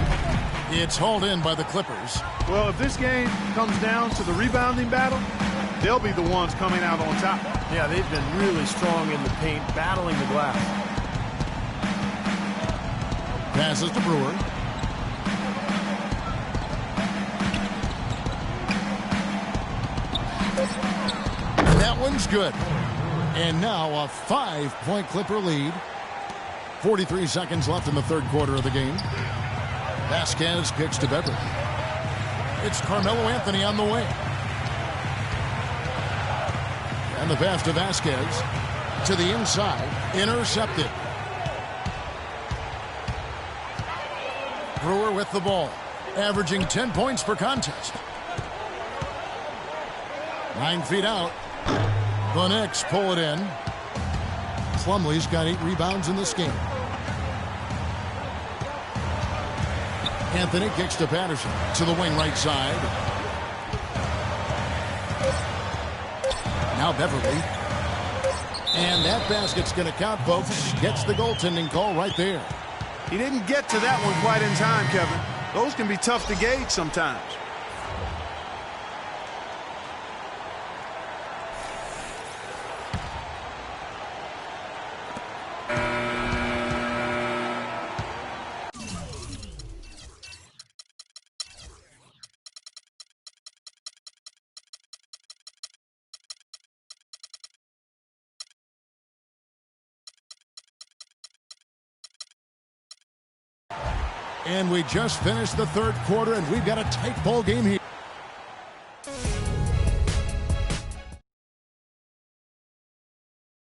It's hauled in by the Clippers. Well, if this game comes down to the rebounding battle, they'll be the ones coming out on top. Yeah, they've been really strong in the paint, battling the glass. Passes to Brewer. That one's good. And now a 5-point Clipper lead. 43 seconds left in the third quarter of the game. Vasquez kicks to Beverly. It's Carmelo Anthony on the wing. And the pass to Vasquez. To the inside. Intercepted. Brewer with the ball. Averaging 10 points per contest. 9 feet out. The Knicks pull it in. Plumlee's got 8 rebounds in this game. Anthony kicks to Patterson. To the wing right side. Now Beverly. And that basket's going to count, folks. Gets the goaltending call right there. He didn't get to that one quite in time, Kevin. Those can be tough to gauge sometimes. And we just finished the third quarter, and we've got a tight ball game here.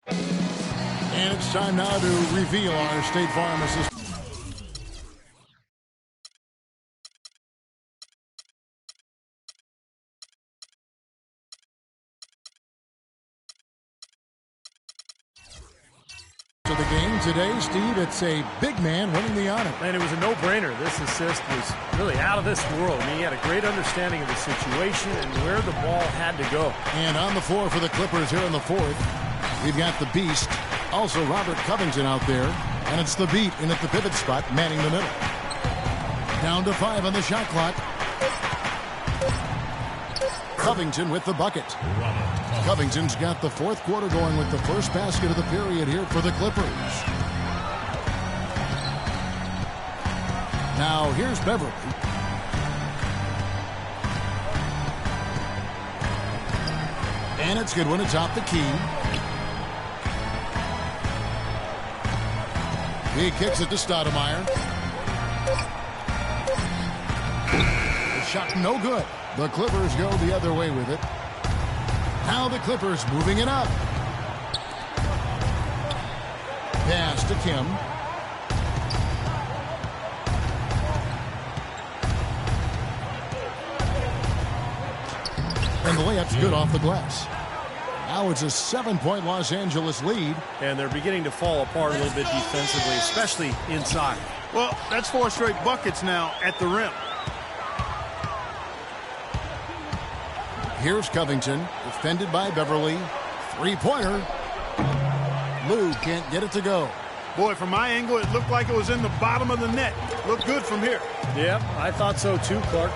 And it's time now to reveal our State Farm assistant. To the game today, Steve, it's a big man winning the honor. And it was a no-brainer. This assist was really out of this world. I mean, he had a great understanding of the situation and where the ball had to go. And on the floor for the Clippers here in the fourth, we've got the Beast, also Robert Covington out there, and it's the Beat in at the pivot spot, manning the middle. Down to 5 on the shot clock. Covington with the bucket. Covington's got the fourth quarter going with the first basket of the period here for the Clippers. Now here's Beverly. And it's good when it's off the key. He kicks it to Stoudemire. The shot no good. The Clippers go the other way with it. Now the Clippers moving it up. Pass to Kim. And the layup's good off the glass. Now it's a 7-point Los Angeles lead. And they're beginning to fall apart a little bit defensively, especially inside. Well, that's 4 straight buckets now at the rim. Here's Covington, defended by Beverly. Three-pointer. Lou can't get it to go. Boy, from my angle, it looked like it was in the bottom of the net. Looked good from here. Yep, I thought so too, Clark.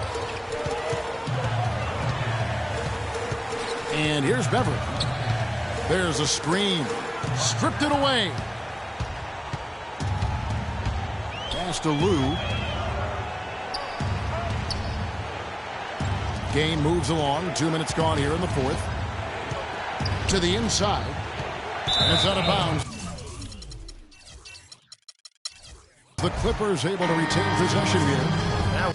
And here's Beverly. There's a screen. Stripped it away. Pass to Lou. Game moves along. 2 minutes gone here in the fourth. To the inside. And it's out of bounds. The Clippers able to retain possession here. Now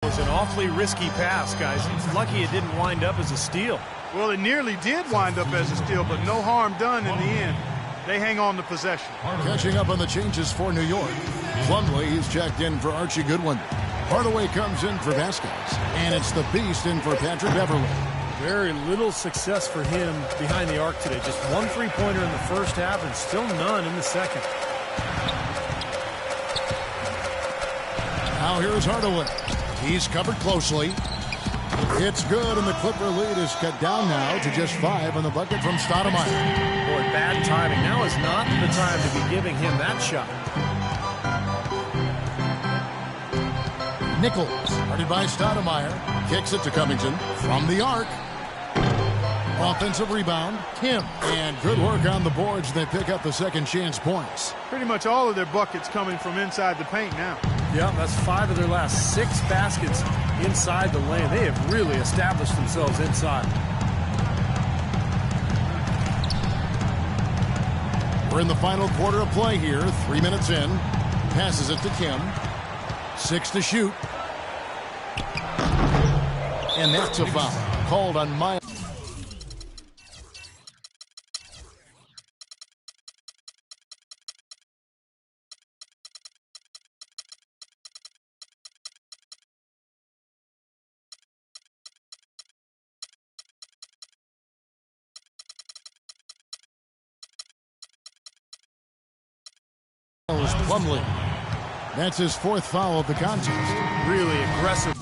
it was an awfully risky pass, guys. It's lucky it didn't wind up as a steal. Well, it nearly did wind up as a steal, but no harm done in the end. They hang on to possession. Catching up on the changes for New York. Plumlee, he's checked in for Archie Goodwin. Hardaway comes in for Vasquez. And it's the Beast in for Patrick Beverly. Very little success for him behind the arc today. Just 1 3-pointer in the first half and still none in the second. Now here's Hardaway. He's covered closely. It's good, and the Clipper lead is cut down now to just 5 on the bucket from Stoudemire. Boy, bad timing. Now is not the time to be giving him that shot. Nichols, guarded by Stoudemire, kicks it to Covington from the arc. Offensive rebound, Kim. And good work on the boards. They pick up the second chance points. Pretty much all of their buckets coming from inside the paint now. Yeah, that's 5 of their last 6 baskets inside the lane. They have really established themselves inside. We're in the final quarter of play here. 3 minutes in. Passes it to Kim. 6 to shoot. And that's a foul. Called on Miles. Plumlee. That's his 4th foul of the contest. Really aggressive.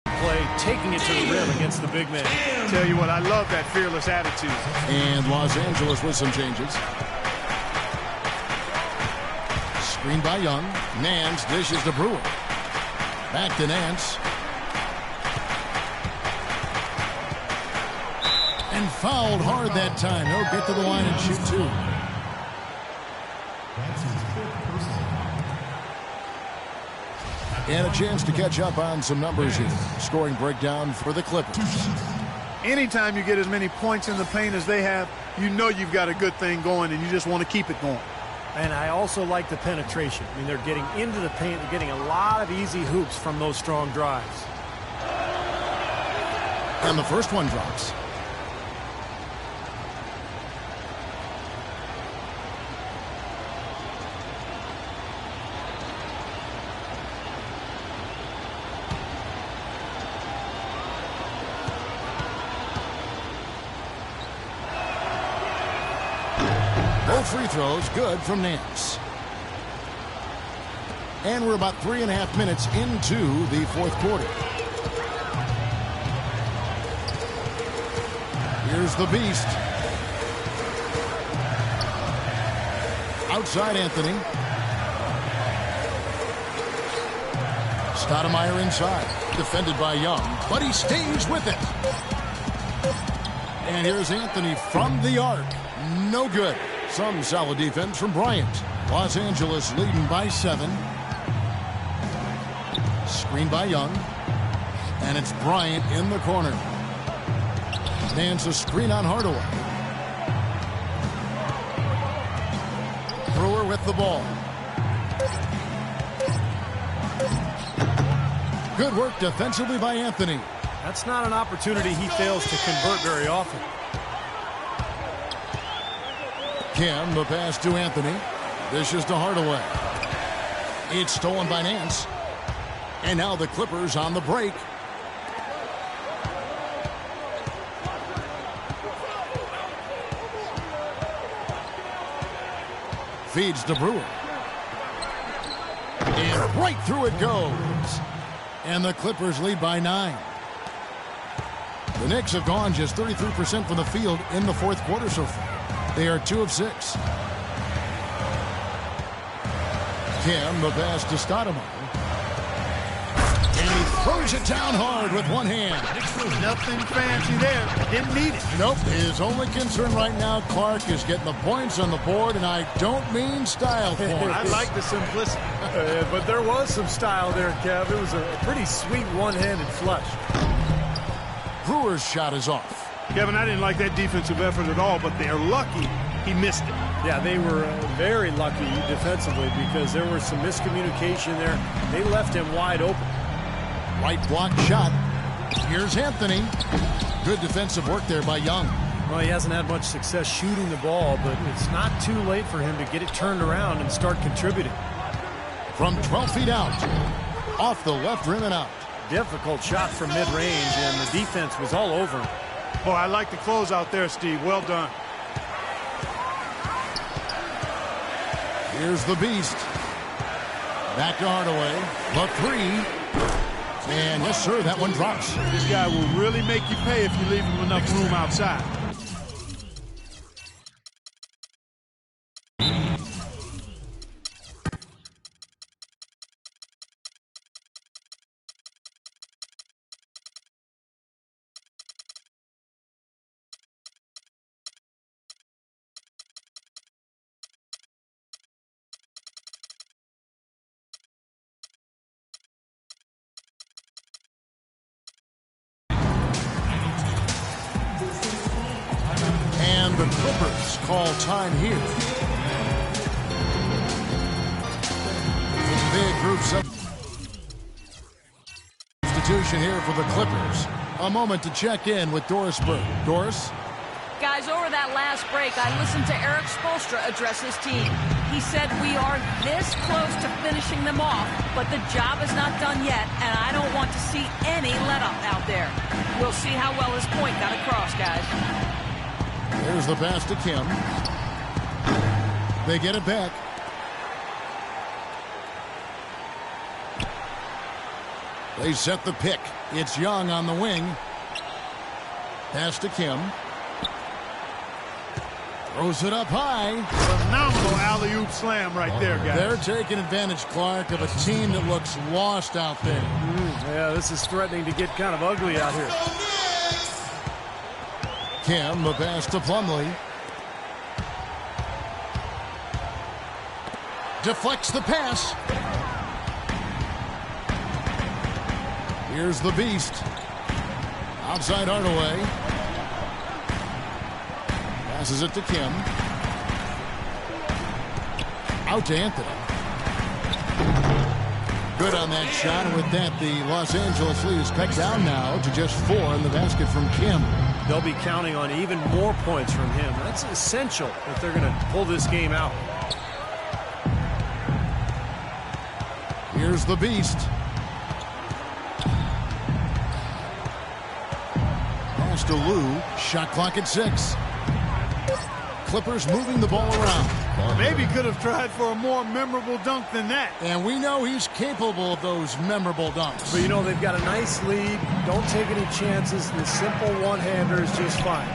Play, taking it to the rim against the big man. Tell you what, I love that fearless attitude. And Los Angeles with some changes. Screen by Young. Nance dishes to Brewer. Back to Nance. And fouled hard that time. He'll get to the line and shoot 2. And a chance to catch up on some numbers here. Scoring breakdown for the Clippers. Anytime you get as many points in the paint as they have, you know you've got a good thing going and you just want to keep it going. And I also like the penetration. I mean, they're getting into the paint. They're getting a lot of easy hoops from those strong drives. And the first one drops. Both free throws good from Nance. And we're about 3.5 minutes into the 4th quarter. Here's the Beast. Outside Anthony. Stoudemire inside. Defended by Young, but he stays with it. And here's Anthony from the arc. No good. Some solid defense from Bryant. Los Angeles leading by 7. Screen by Young. And it's Bryant in the corner. Stands a screen on Hardaway. Brewer with the ball. Good work defensively by Anthony. That's not an opportunity he fails to convert very often. Kim, the pass to Anthony. Dishes to Hardaway. It's stolen by Nance. And now the Clippers on the break. Feeds to Brewer. And right through it goes. And the Clippers lead by 9. The Knicks have gone just 33% from the field in the fourth quarter so far. They are 2 of 6. Kim, the pass to Stoudemire. And he throws it down hard with one hand. Nothing fancy there. Didn't need it. Nope. His only concern right now, Clark, is getting the points on the board, and I don't mean style points. I like the simplicity. But there was some style there, Kev. It was a pretty sweet one-handed flush. Brewer's shot is off. Kevin, I didn't like that defensive effort at all, but they're lucky he missed it. Yeah, they were very lucky defensively because there was some miscommunication there. They left him wide open. Right block shot. Here's Anthony. Good defensive work there by Young. Well, he hasn't had much success shooting the ball, but it's not too late for him to get it turned around and start contributing. From 12 feet out. Off the left rim and out. Difficult shot from mid-range, and the defense was all over him. Boy, I like the close out there, Steve. Well done. Here's the beast. Back to Hardaway. The 3. And yes, sir, that one drops. This guy will really make you pay if you leave him enough room outside. The Clippers call time here. Big group substitution here for the Clippers. A moment to check in with Doris Burke. Doris? Guys, over that last break, I listened to Eric Spoelstra address his team. He said we are this close to finishing them off, but the job is not done yet, and I don't want to see any let-up out there. We'll see how well his point got across, guys. There's the pass to Kim. They get it back. They set the pick. It's Young on the wing. Pass to Kim. Throws it up high. Phenomenal alley-oop slam right there, guys. They're taking advantage, Clark, of a team that looks lost out there. Yeah, this is threatening to get kind of ugly out here. Kim, the pass to Plumlee. Deflects the pass. Here's the beast. Outside Hardaway. Passes it to Kim. Out to Anthony. Good on that shot. And with that, the Los Angeles lead is cut down now to just 4 in the basket from Kim. They'll be counting on even more points from him. That's essential if they're going to pull this game out. Here's the beast. Pass to Lou. Shot clock at 6. Clippers moving the ball around. Maybe could have tried for a more memorable dunk than that. And we know he's capable of those memorable dunks. But, you know, they've got a nice lead. Don't take any chances. The simple one-hander is just fine.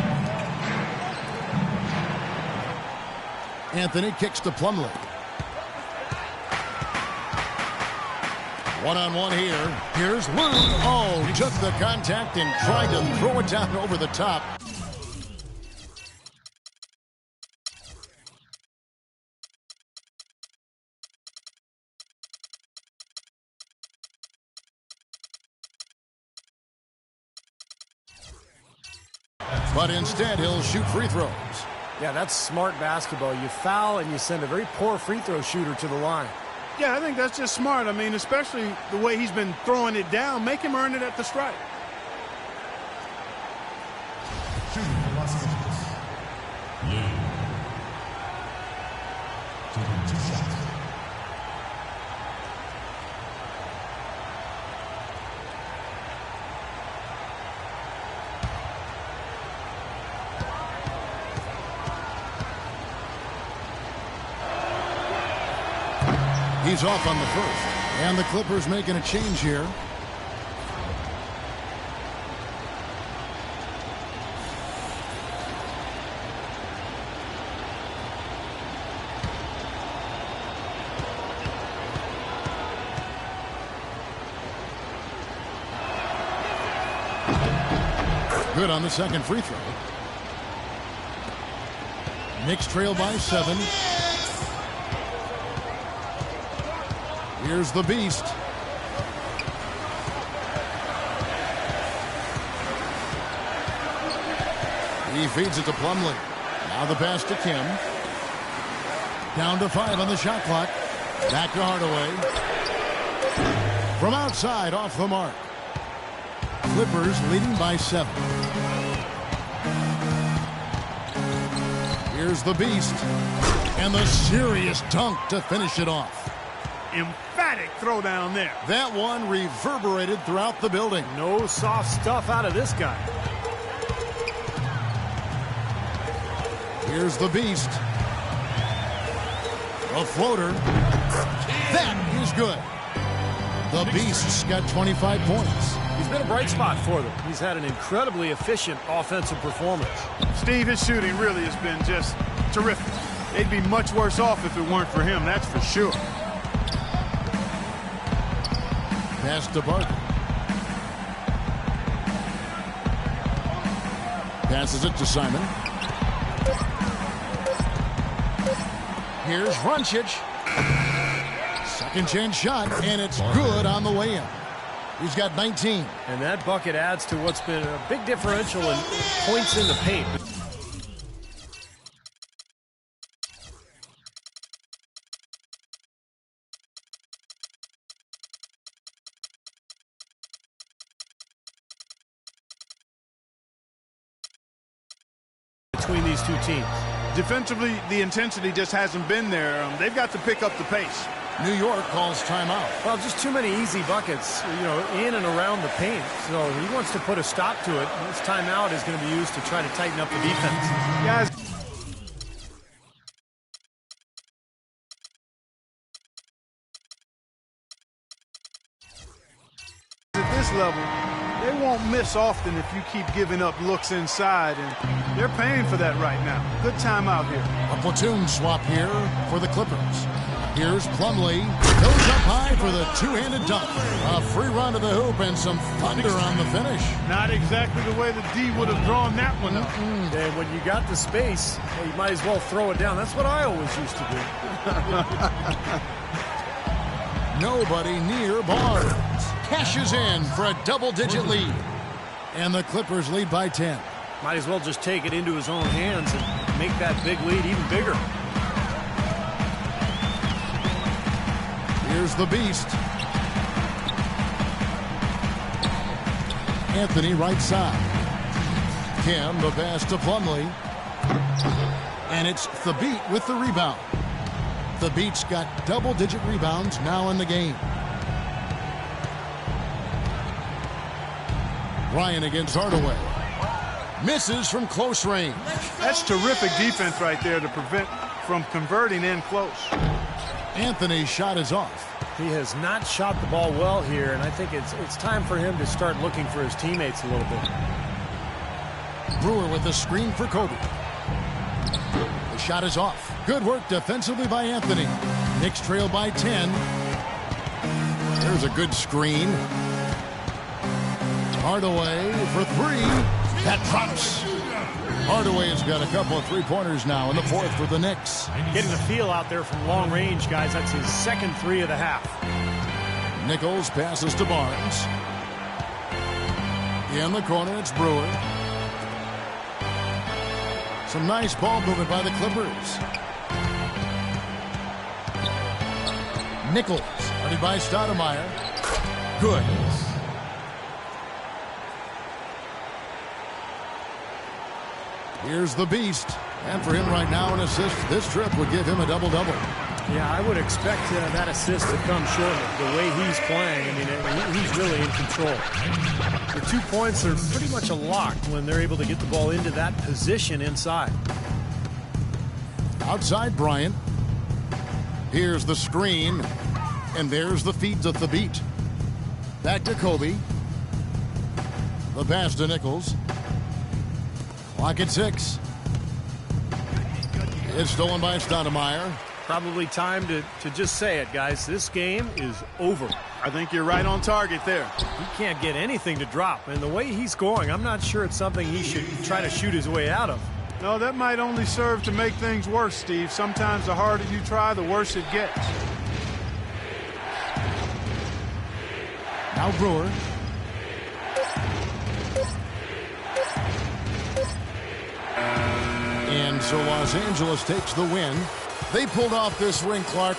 Anthony kicks to Plumlee. One-on-one here. Here's Lou. Oh, took the contact and tried to throw it down over the top. but instead he'll shoot free throws. Yeah, that's smart basketball. You foul and you send a very poor free throw shooter to the line. Yeah, I think that's just smart. I mean, especially the way he's been throwing it down. Make him earn it at the stripe. Shooting for Los Angeles. Taking 2 shots. He's off on the first. And the Clippers making a change here. Good on the second free throw. Knicks trail by 7. Here's the beast. He feeds it to Plumlee. Now the pass to Kim. Down to 5 on the shot clock. Back to Hardaway. From outside, off the mark. Clippers leading by 7. Here's the beast. And the serious dunk to finish it off. Emphatic throwdown there. That one reverberated throughout the building. No soft stuff out of this guy. Here's the beast. A floater. That is good. The beast's got 25 points. He's been a bright spot for them. He's had an incredibly efficient offensive performance. Steve, his shooting really has been just terrific. They'd be much worse off if it weren't for him, that's for sure. Pass to Barton. Passes it to Simon. Here's Runcic. Second chance shot, and it's good on the way in. He's got 19. And that bucket adds to what's been a big differential in points in the paint. Between these two teams. Defensively, the intensity just hasn't been there. They've got to pick up the pace. New York calls timeout. Well, just too many easy buckets, in and around the paint. So he wants to put a stop to it. This timeout is going to be used to try to tighten up the defense. Guys, at this level, they won't miss often if you keep giving up looks inside, and they're paying for that right now. Good timeout here. A platoon swap here for the Clippers. Here's Plumlee. Goes up high for the two-handed dunk. A free run to the hoop and some thunder on the finish. Not exactly the way the D would have drawn that one up. And when you got the space, you might as well throw it down. That's what I always used to do. Nobody near Barnes. Cashes in for a double-digit lead. And the Clippers lead by 10. Might as well just take it into his own hands and make that big lead even bigger. Here's the beast. Anthony right side. Kim, the pass to Plumlee. And it's the Beat with the rebound. The Beat's got double-digit rebounds now in the game. Bryant against Hardaway. Misses from close range. That's terrific defense right there to prevent from converting in close. Anthony's shot is off. He has not shot the ball well here, and I think it's time for him to start looking for his teammates a little bit. Brewer with a screen for Kobe. The shot is off. Good work defensively by Anthony. Knicks trail by 10. There's a good screen. Hardaway for 3. That drops. Hardaway has got a couple of three-pointers now in the fourth for the Knicks. Getting the feel out there from long range, guys. That's his second 3 of the half. Nichols passes to Barnes. In the corner, it's Brewer. Some nice ball movement by the Clippers. Nichols, guarded by Stoudemire. Good. Here's the beast. And for him right now, an assist this trip would give him a double-double. Yeah, I would expect that assist to come shortly. The way he's playing, I mean, he's really in control. The 2 points are pretty much a lock when they're able to get the ball into that position inside. Outside Bryant. Here's the screen. And there's the feed to Thabit. Back to Kobe. The pass to Nichols. Clock at 6. It's stolen by Stoudemire. Probably time to just say it, guys. This game is over. I think you're right on target there. He can't get anything to drop. And the way he's going, I'm not sure it's something he should try to shoot his way out of. No, that might only serve to make things worse, Steve. Sometimes the harder you try, the worse it gets. Now Brewer. And so Los Angeles takes the win. They pulled off this win, Clark,